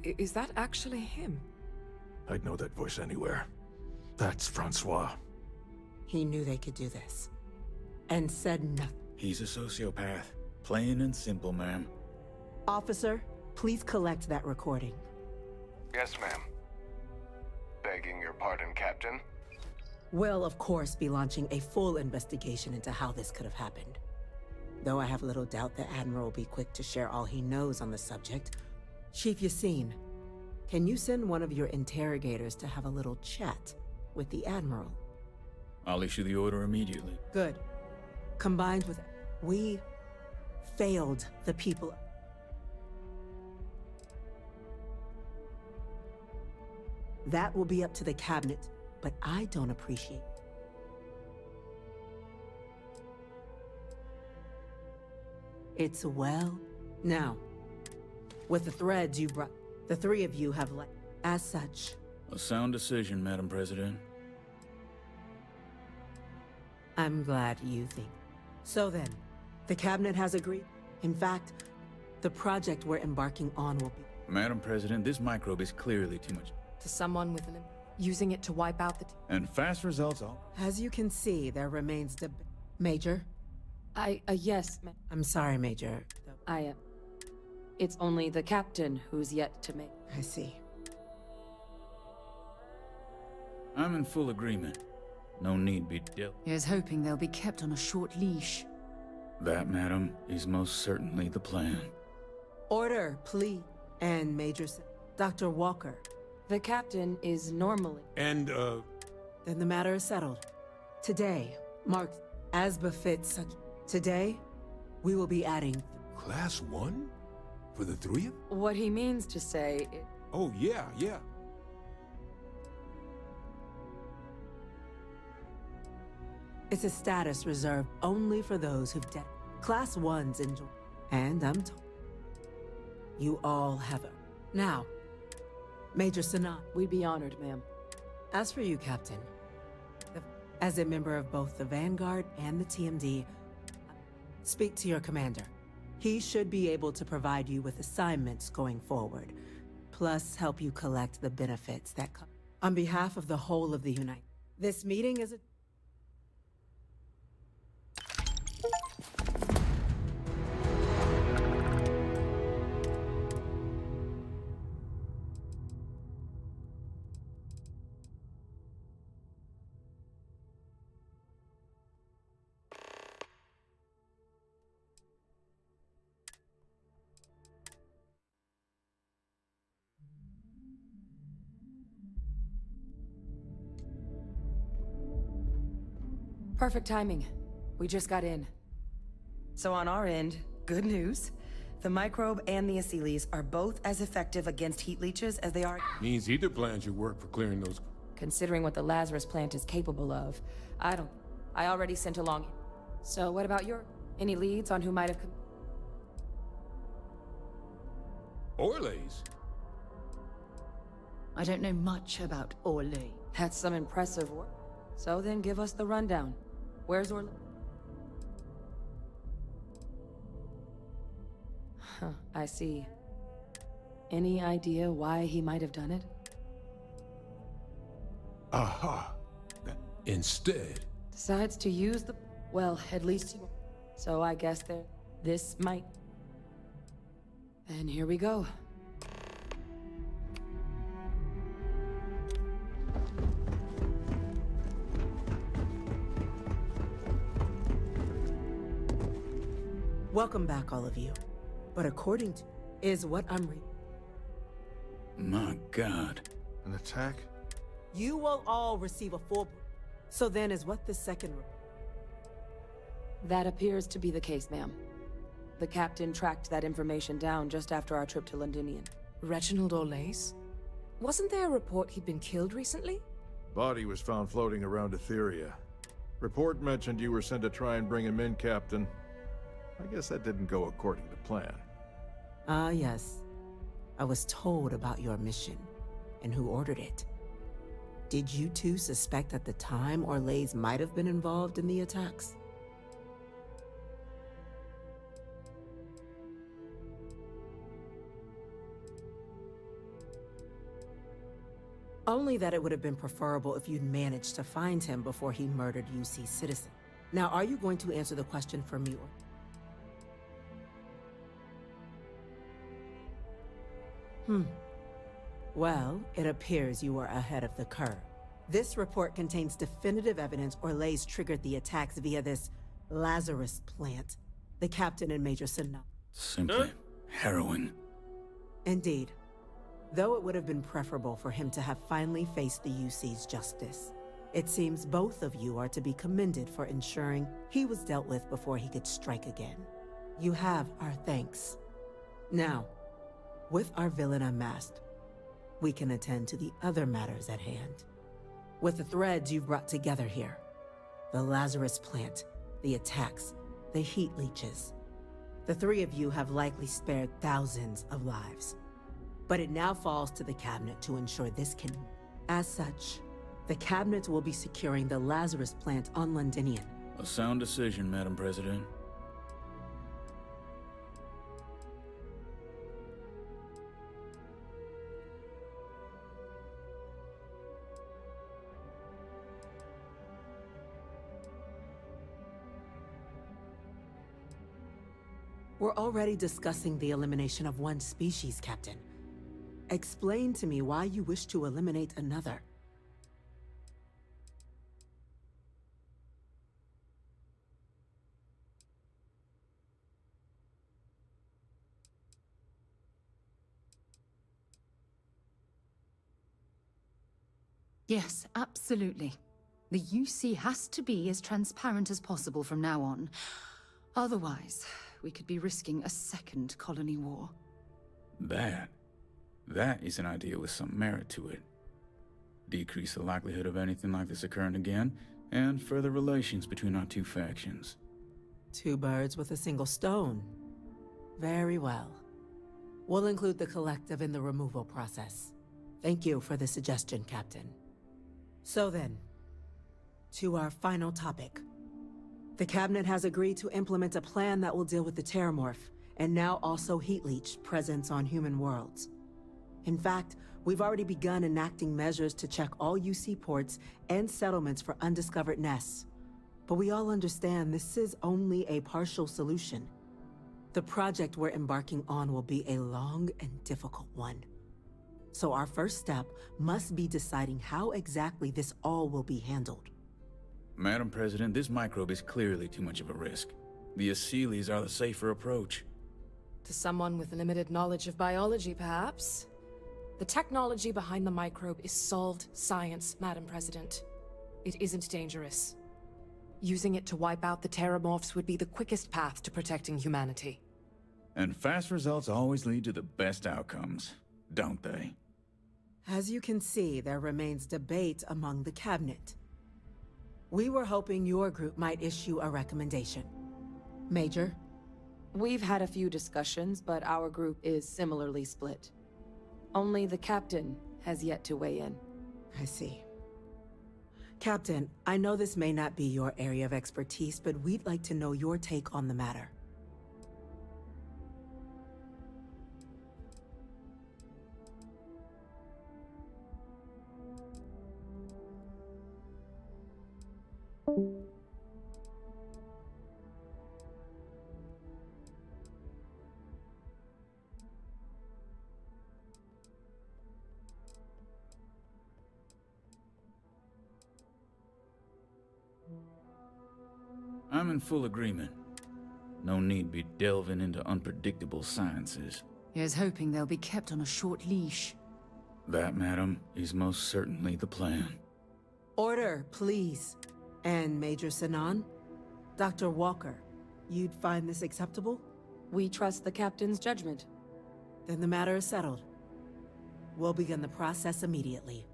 Is that actually him? I'd know that voice anywhere. That's Francois. He knew they could do this, and said nothing. He's a sociopath. Plain and simple, ma'am. Officer, please collect that recording. Yes, ma'am. Begging your pardon, Captain. We'll, of course, be launching a full investigation into how this could have happened. Though I have little doubt the Admiral will be quick to share all he knows on the subject. Chief Yassine, can you send one of your interrogators to have a little chat with the Admiral? I'll issue the order immediately. Good. Combined with... We failed the people... That will be up to the cabinet, but I don't appreciate... It's well. Now, with the threads you brought, the 3 of you have as such. A sound decision, Madam President. I'm glad you think. So then, the cabinet has agreed. In fact, the project we're embarking on will be... Madam President, this microbe is clearly too much. To someone with using it to wipe out the... And fast results all... As you can see, there remains Major? Yes, I'm sorry, Major. It's only the captain who's yet to make... I see. I'm in full agreement. No need be dealt. Here's hoping they'll be kept on a short leash. That, madam, is most certainly the plan. Order, please. And Major... Dr. Walker. The captain is normally... And, Then the matter is settled. Today marks as befits such... Today, we will be adding... Class 1? For the three of... What he means to say... Oh, yeah. It's a status reserved only for those who've Class 1s enjoy. And I'm told you all have it. Now, Major Sanat. We'd be honored, ma'am. As for you, Captain, as a member of both the Vanguard and the TMD, speak to your commander. He should be able to provide you with assignments going forward, plus help you collect the benefits that come. On behalf of the whole of the United, this meeting is a... Perfect timing. We just got in. So on our end, good news. The microbe and the Asylees are both as effective against heat leeches as they are... Means either plan should work for clearing those... Considering what the Lazarus plant is capable of, I already sent along... So what about any leads on who might have... Orleys? I don't know much about Orly. That's some impressive work. So then give us the rundown. Where's Orly? Huh, I see. Any idea why he might have done it? Aha. Instead... Decides to use the... Well, at least he... So I guess this might... And here we go. Welcome back, all of you. But according to... is what I'm reading. My God. An attack? You will all receive a full... So then is what the second... That appears to be the case, ma'am. The captain tracked that information down just after our trip to Londinian. Reginald Orlace? Wasn't there a report he'd been killed recently? Body was found floating around Etheria. Report mentioned you were sent to try and bring him in, Captain. I guess that didn't go according to plan. Ah, yes. I was told about your mission, and who ordered it. Did you two suspect at the time Orlace might have been involved in the attacks? Only that it would have been preferable if you'd managed to find him before he murdered UC citizen. Now, are you going to answer the question for me or... Well, it appears you are ahead of the curve. This report contains definitive evidence Orlace triggered the attacks via this Lazarus plant. The captain and Major Sanat. Simply harrowing. Indeed. Though it would have been preferable for him to have finally faced the UC's justice. It seems both of you are to be commended for ensuring he was dealt with before he could strike again. You have our thanks. Now, with our villain unmasked, we can attend to the other matters at hand. With the threads you've brought together here, the Lazarus plant, the attacks, the heat leeches, the three of you have likely spared thousands of lives. But it now falls to the Cabinet to ensure this can... As such, the Cabinet will be securing the Lazarus plant on Londinian. A sound decision, Madam President. We're already discussing the elimination of one species, Captain. Explain to me why you wish to eliminate another. Yes, absolutely. The UC has to be as transparent as possible from now on. Otherwise, we could be risking a second colony war. That is an idea with some merit to it. Decrease the likelihood of anything like this occurring again, and further relations between our two factions. Two birds with a single stone. Very well. We'll include the collective in the removal process. Thank you for the suggestion, Captain. So then, to our final topic. The Cabinet has agreed to implement a plan that will deal with the Terramorph, and now also Heat Leech presence on human worlds. In fact, we've already begun enacting measures to check all UC ports and settlements for undiscovered nests. But we all understand this is only a partial solution. The project we're embarking on will be a long and difficult one. So our first step must be deciding how exactly this all will be handled. Madam President, this microbe is clearly too much of a risk. The Aseles are the safer approach. To someone with limited knowledge of biology, perhaps? The technology behind the microbe is solved science, Madam President. It isn't dangerous. Using it to wipe out the Terramorphs would be the quickest path to protecting humanity. And fast results always lead to the best outcomes, don't they? As you can see, there remains debate among the Cabinet. We were hoping your group might issue a recommendation. Major? We've had a few discussions, but our group is similarly split. Only the Captain has yet to weigh in. I see. Captain, I know this may not be your area of expertise, but we'd like to know your take on the matter. I'm in full agreement. No need be delving into unpredictable sciences. Here's hoping they'll be kept on a short leash. That, madam, is most certainly the plan. Order, please. And Major Sinan? Dr. Walker, you'd find this acceptable? We trust the Captain's judgment. Then the matter is settled. We'll begin the process immediately.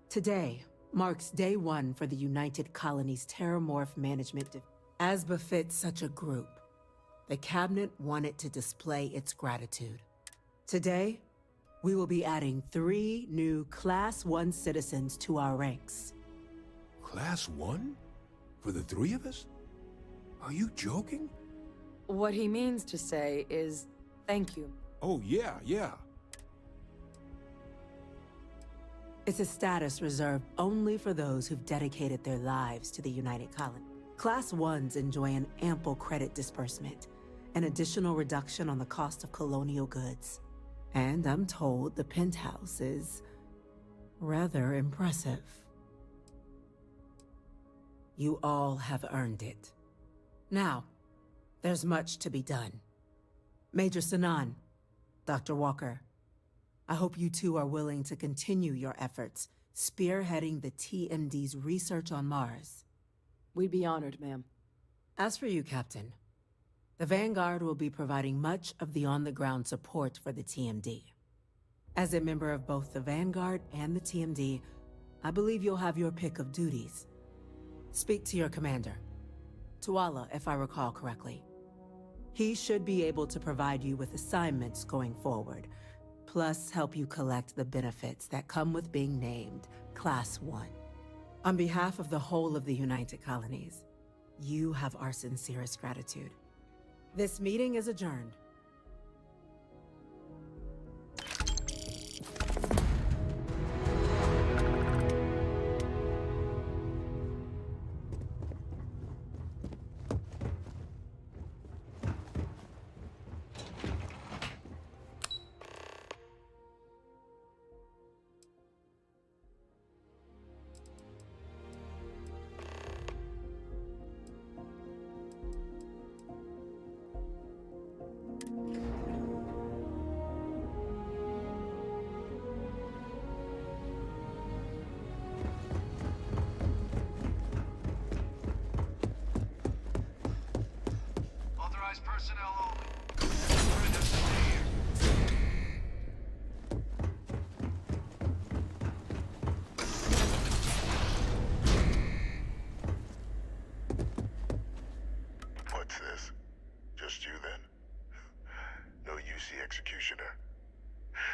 Today marks day one for the United Colonies Terramorph Management Division. As befits such a group, the Cabinet wanted to display its gratitude. Today, we will be adding 3 new Class 1 citizens to our ranks. Class 1? For the 3 of us? Are you joking? What he means to say is, thank you. Oh, yeah. It's a status reserved only for those who've dedicated their lives to the United Colony. Class 1s enjoy an ample credit disbursement, an additional reduction on the cost of colonial goods. And I'm told the penthouse is rather impressive. You all have earned it. Now, there's much to be done. Major Sinan, Dr. Walker, I hope you two are willing to continue your efforts, spearheading the TMD's research on Mars. We'd be honored, ma'am. As for you, Captain, the Vanguard will be providing much of the on-the-ground support for the TMD. As a member of both the Vanguard and the TMD, I believe you'll have your pick of duties. Speak to your commander, Tuala, if I recall correctly. He should be able to provide you with assignments going forward, plus help you collect the benefits that come with being named Class 1. On behalf of the whole of the United Colonies, you have our sincerest gratitude. This meeting is adjourned.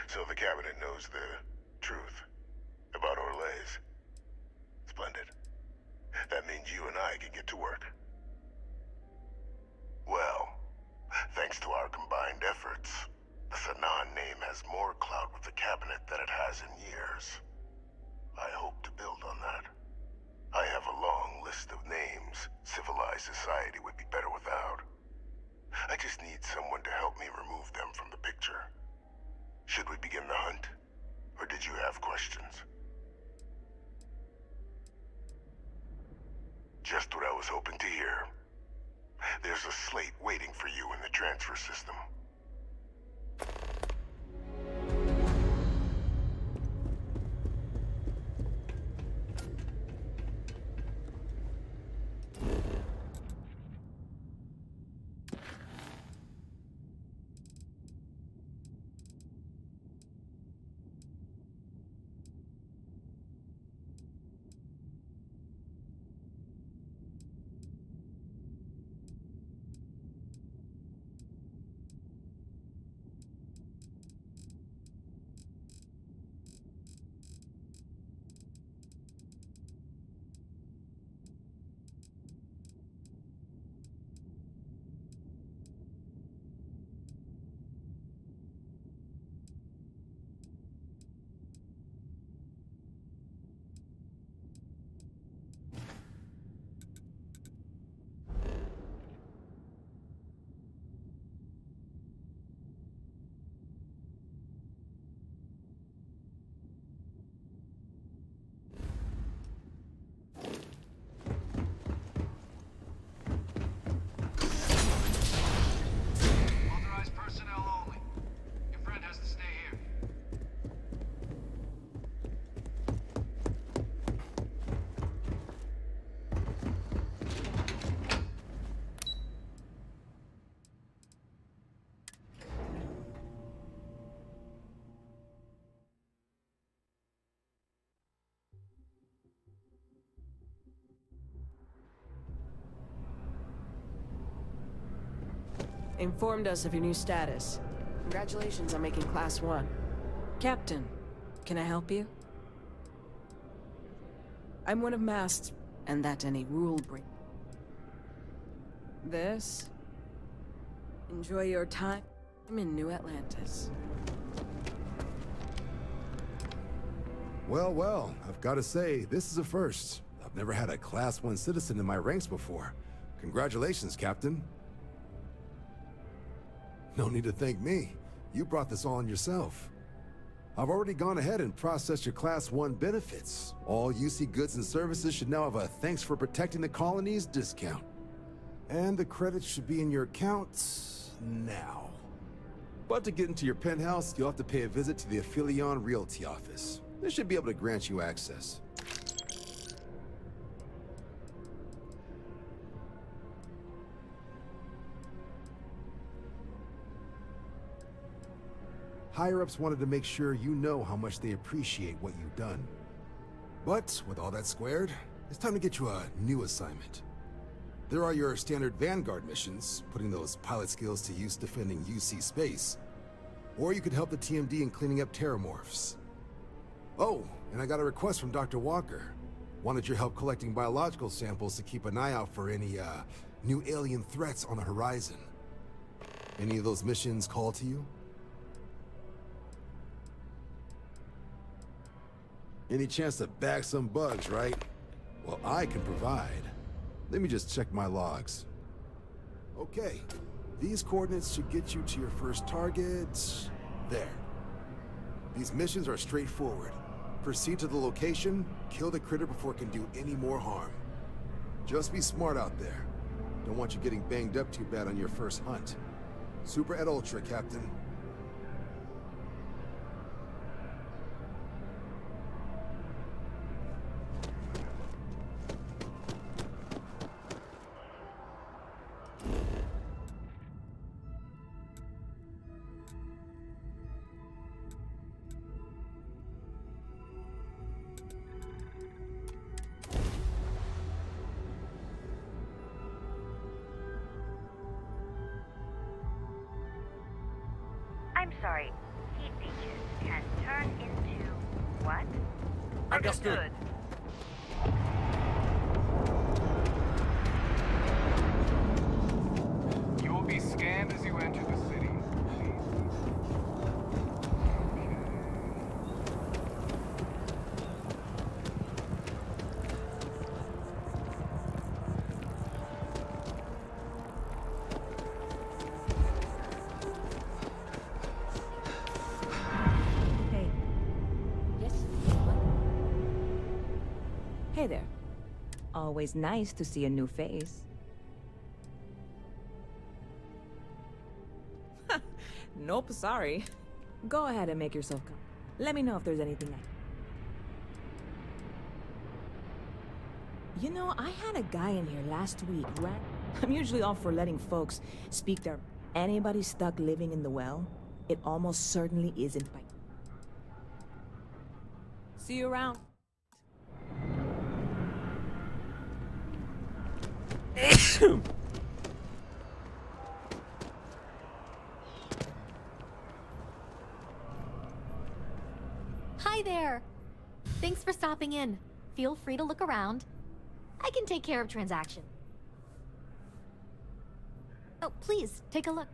So the cabinet knows the truth about Orleans. Splendid. That means you and I can get to work. Well, thanks to our combined efforts, the Sanan name has more clout with the cabinet than it has in years. I hope to build on that. I have a long list of names civilized society would be better without. I just need someone to help me remove them from the picture. Should we begin the hunt? Or did you have questions? Just what I was hoping to hear. There's a slate waiting for you in the transfer system. Informed us of your new status. Congratulations on making Class 1. Captain, can I help you? I'm one of Mast's, and that any rule break. This? Enjoy your time in New Atlantis. Well, well, I've got to say, this is a first. I've never had a Class 1 citizen in my ranks before. Congratulations, Captain. No need to thank me. You brought this on yourself. I've already gone ahead and processed your Class 1 benefits. All UC goods and services should now have a thanks for protecting the colonies discount. And the credits should be in your accounts now. But to get into your penthouse, you'll have to pay a visit to the Aphelion Realty office. They should be able to grant you access. Higher-ups wanted to make sure you know how much they appreciate what you've done. But with all that squared, it's time to get you a new assignment. There are your standard Vanguard missions, putting those pilot skills to use defending UC space. Or you could help the TMD in cleaning up terramorphs. Oh, and I got a request from Dr. Walker. Wanted your help collecting biological samples to keep an eye out for any, new alien threats on the horizon. Any of those missions call to you? Any chance to bag some bugs, right? Well, I can provide. Let me just check my logs. Okay, these coordinates should get you to your first target. There. These missions are straightforward. Proceed to the location, kill the critter before it can do any more harm. Just be smart out there. Don't want you getting banged up too bad on your first hunt. Super et Ultra, Captain. I'm sorry. Heat leeches. Understood. You will be scanned as you enter the city. Hey. Yes? Hey there. Always nice to see a new face. Nope, sorry. Go ahead and make yourself come. Let me know if there's anything You know, I had a guy in here last week, right? I'm usually all for letting folks speak their... Anybody stuck living in the well? It almost certainly isn't by... See you around. Hi there! Thanks for stopping in. Feel free to look around. I can take care of transaction. Oh, please, take a look.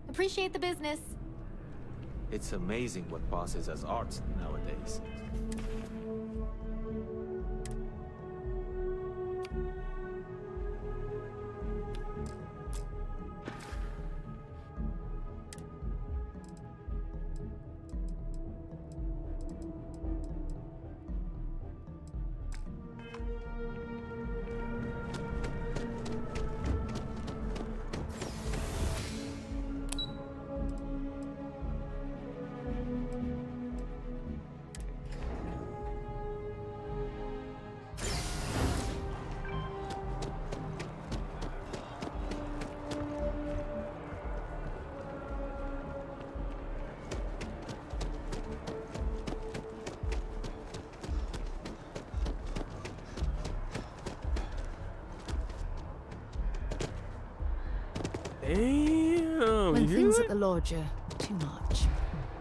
Appreciate the business. It's amazing what passes as art nowadays. Damn, When you things hear at the lodge are too much,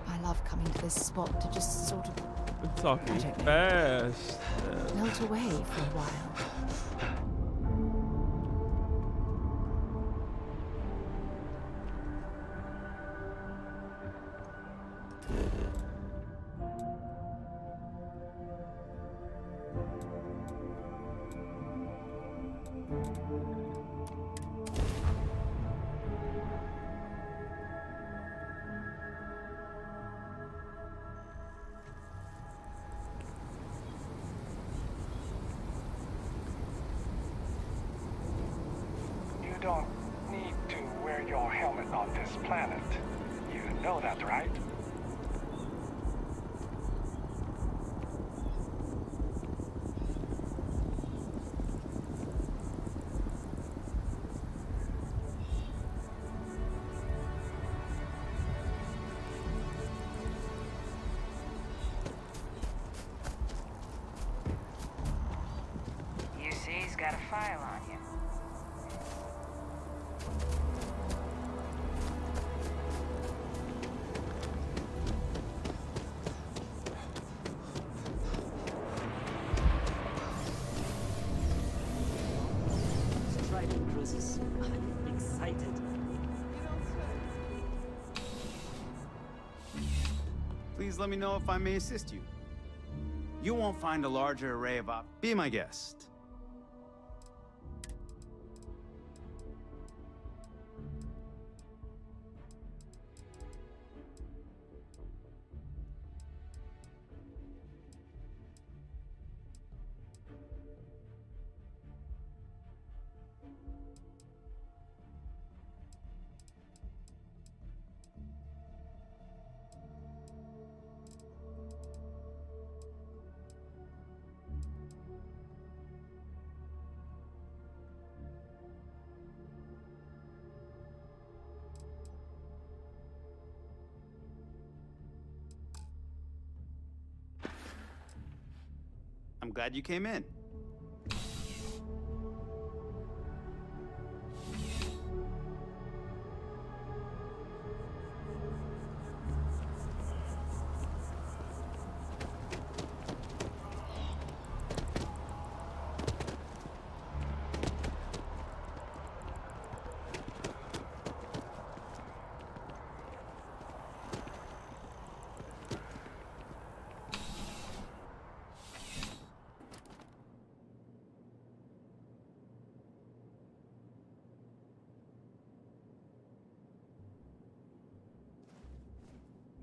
I love coming to this spot to just sort of... I'm talking I don't know. fast. melt away for a while. You don't need to wear your helmet on this planet. You know that, right? You see, he's got a file on you. Striking cruises. I'm excited. Please let me know if I may assist you. You won't find a larger array of Be my guest. I'm glad you came in.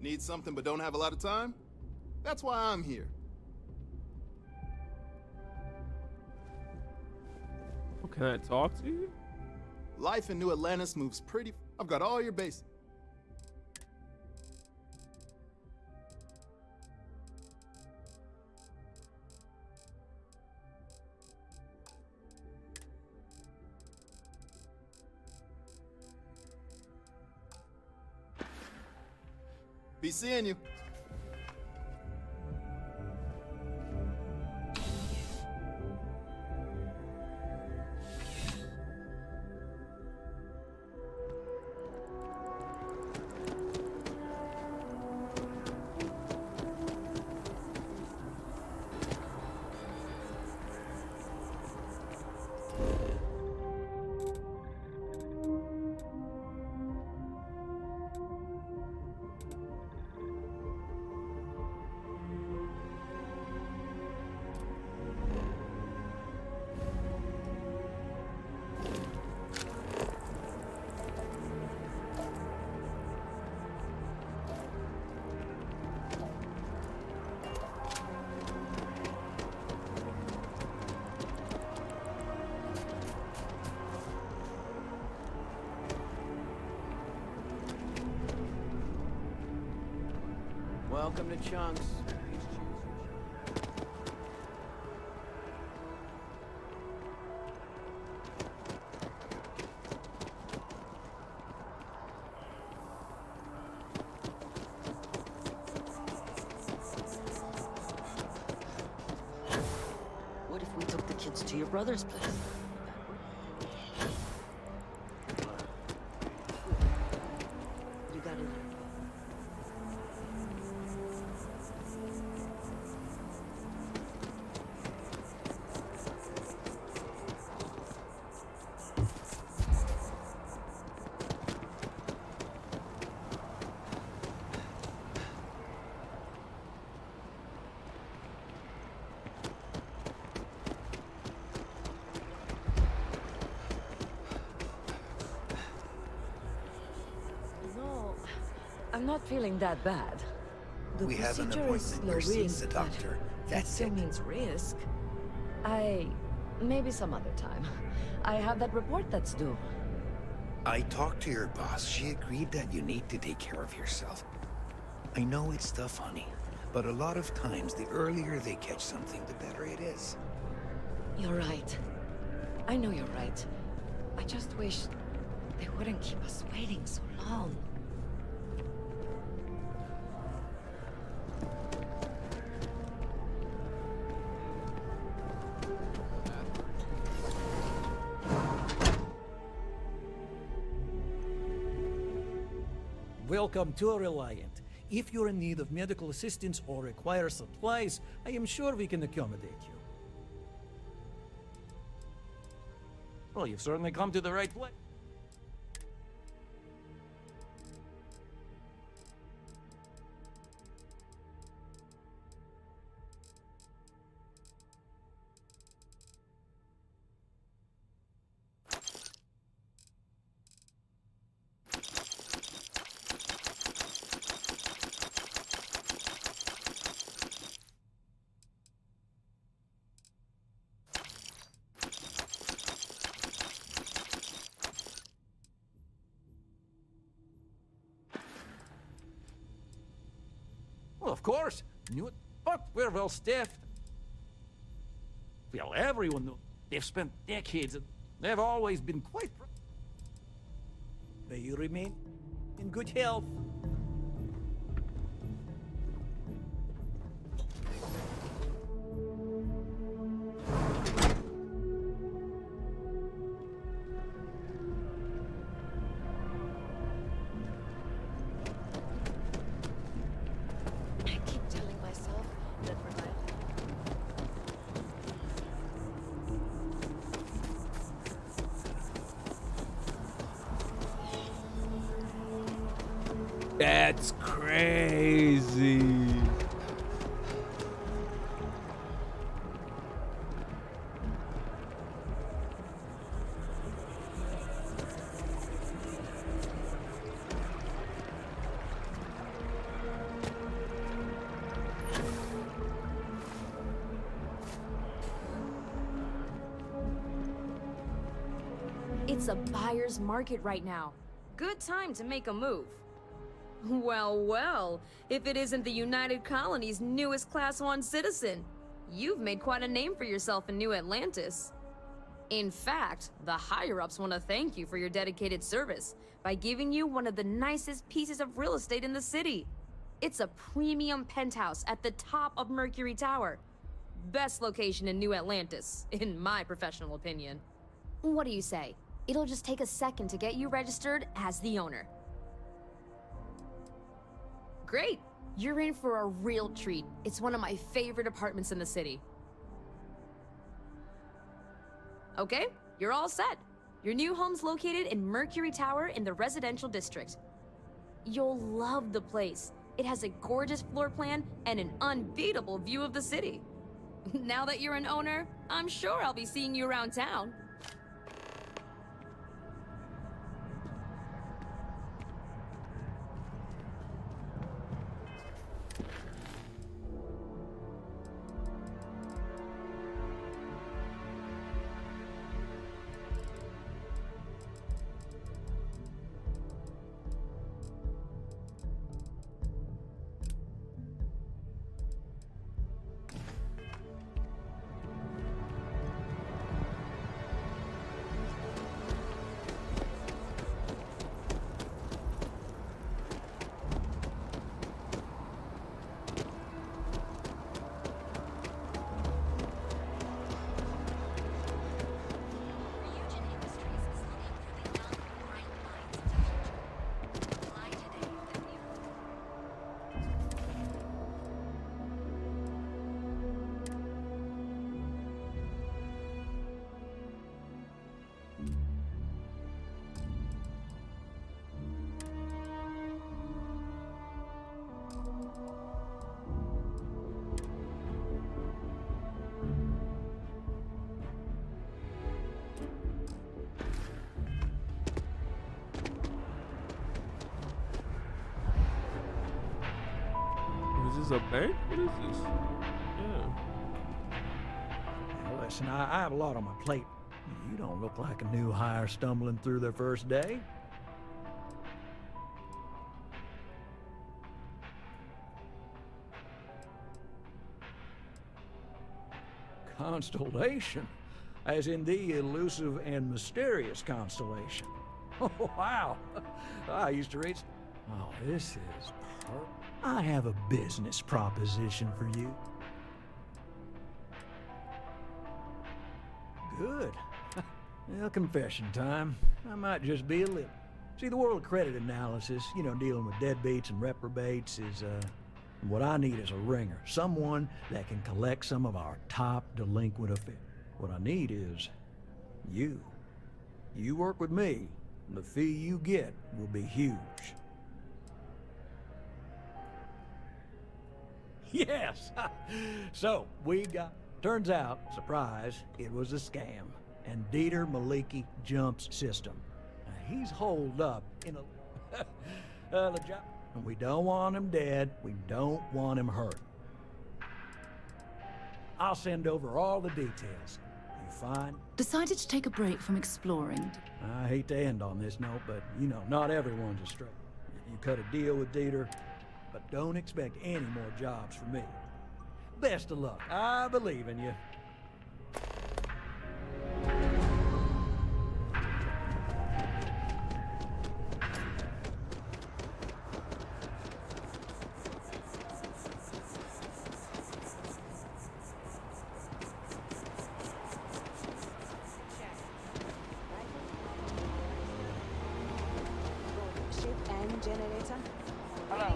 Need something but don't have a lot of time? That's why I'm here. Well, can I talk to you? Life in New Atlantis moves pretty. I've got all your bases. Be seeing you. Welcome to Chunks. What if we took the kids to your brother's place? You got it. I'm not feeling that bad. The we have an appointment. You're seeing the doctor. That's still means risk. Maybe some other time. I have that report that's due. I talked to your boss. She agreed that you need to take care of yourself. I know it's tough, honey, but a lot of times the earlier they catch something, the better it is. You're right. I know you're right. I just wish they wouldn't keep us waiting so long. Welcome to Reliant. If you're in need of medical assistance or require supplies, I am sure we can accommodate you. Well, you've certainly come to the right place. Well, of course. But we're well staffed. Well, everyone knows. They've spent decades and they've always been quite... May you remain in good health. That's crazy. It's a buyer's market right now. Good time to make a move. Well, well, if it isn't the United Colony's newest Class 1 citizen, you've made quite a name for yourself in New Atlantis. In fact, the higher-ups want to thank you for your dedicated service by giving you one of the nicest pieces of real estate in the city. It's a premium penthouse at the top of Mercury Tower. Best location in New Atlantis, in my professional opinion. What do you say? It'll just take a second to get you registered as the owner. Great! You're in for a real treat. It's one of my favorite apartments in the city. Okay, you're all set. Your new home's located in Mercury Tower in the residential district. You'll love the place. It has a gorgeous floor plan and an unbeatable view of the city. Now that you're an owner, I'm sure I'll be seeing you around town. Is this a bank? What is this? Yeah. Now listen, I have a lot on my plate. You don't look like a new hire stumbling through their first day. Constellation, as in the elusive and mysterious constellation. Oh, wow. I used to read... Oh, this is perfect. I have a business proposition for you. Good. Well, confession time. I might just be a little. See, the world of credit analysis, you know, dealing with deadbeats and reprobates is, what I need is a ringer. Someone that can collect some of our top delinquent affairs. What I need is you. You work with me, and the fee you get will be huge. Yes! So, we got... Turns out, surprise, it was a scam. And Dieter Maliki Jump's system. Now, he's holed up in a... and we don't want him dead. We don't want him hurt. I'll send over all the details. You fine? Decided to take a break from exploring. I hate to end on this note, but, you know, not everyone's a straight. You cut a deal with Dieter, but don't expect any more jobs from me. Best of luck. I believe in you. Ship and generator. Hello.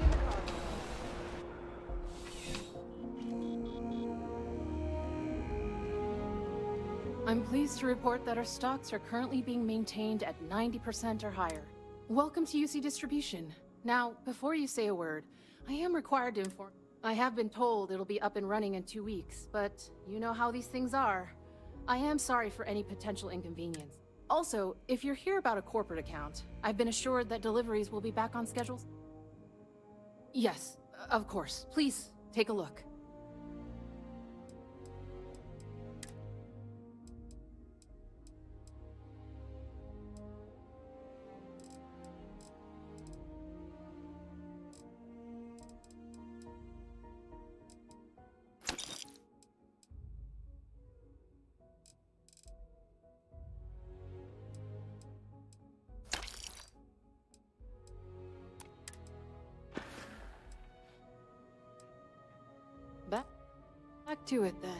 I'm pleased to report that our stocks are currently being maintained at 90% or higher. Welcome to UC Distribution. Now, before you say a word, I am required to inform. I have been told it'll be up and running in 2 weeks, but you know how these things are. I am sorry for any potential inconvenience. Also, if you're here about a corporate account, I've been assured that deliveries will be back on schedules. Yes, of course. Please, take a look. Back to it then.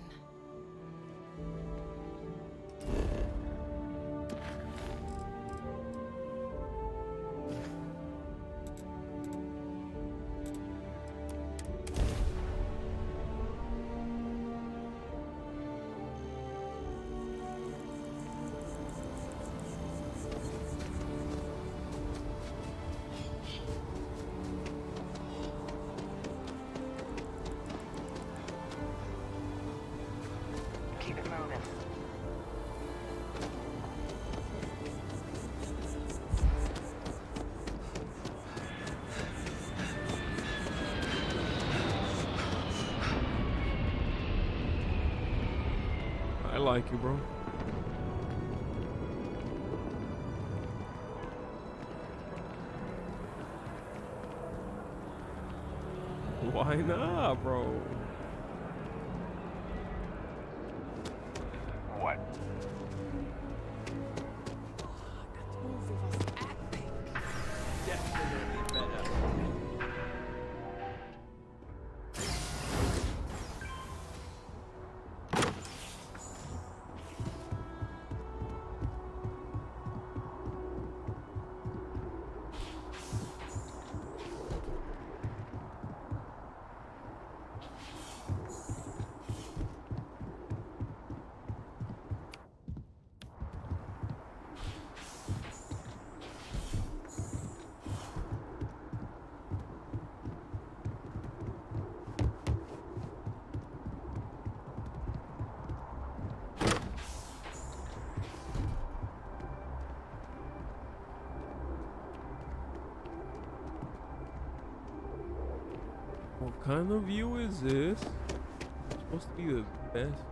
Keep it moving. I like you, bro. Why not, bro? What? Definitely better. What kind of view is this? It's supposed to be the best.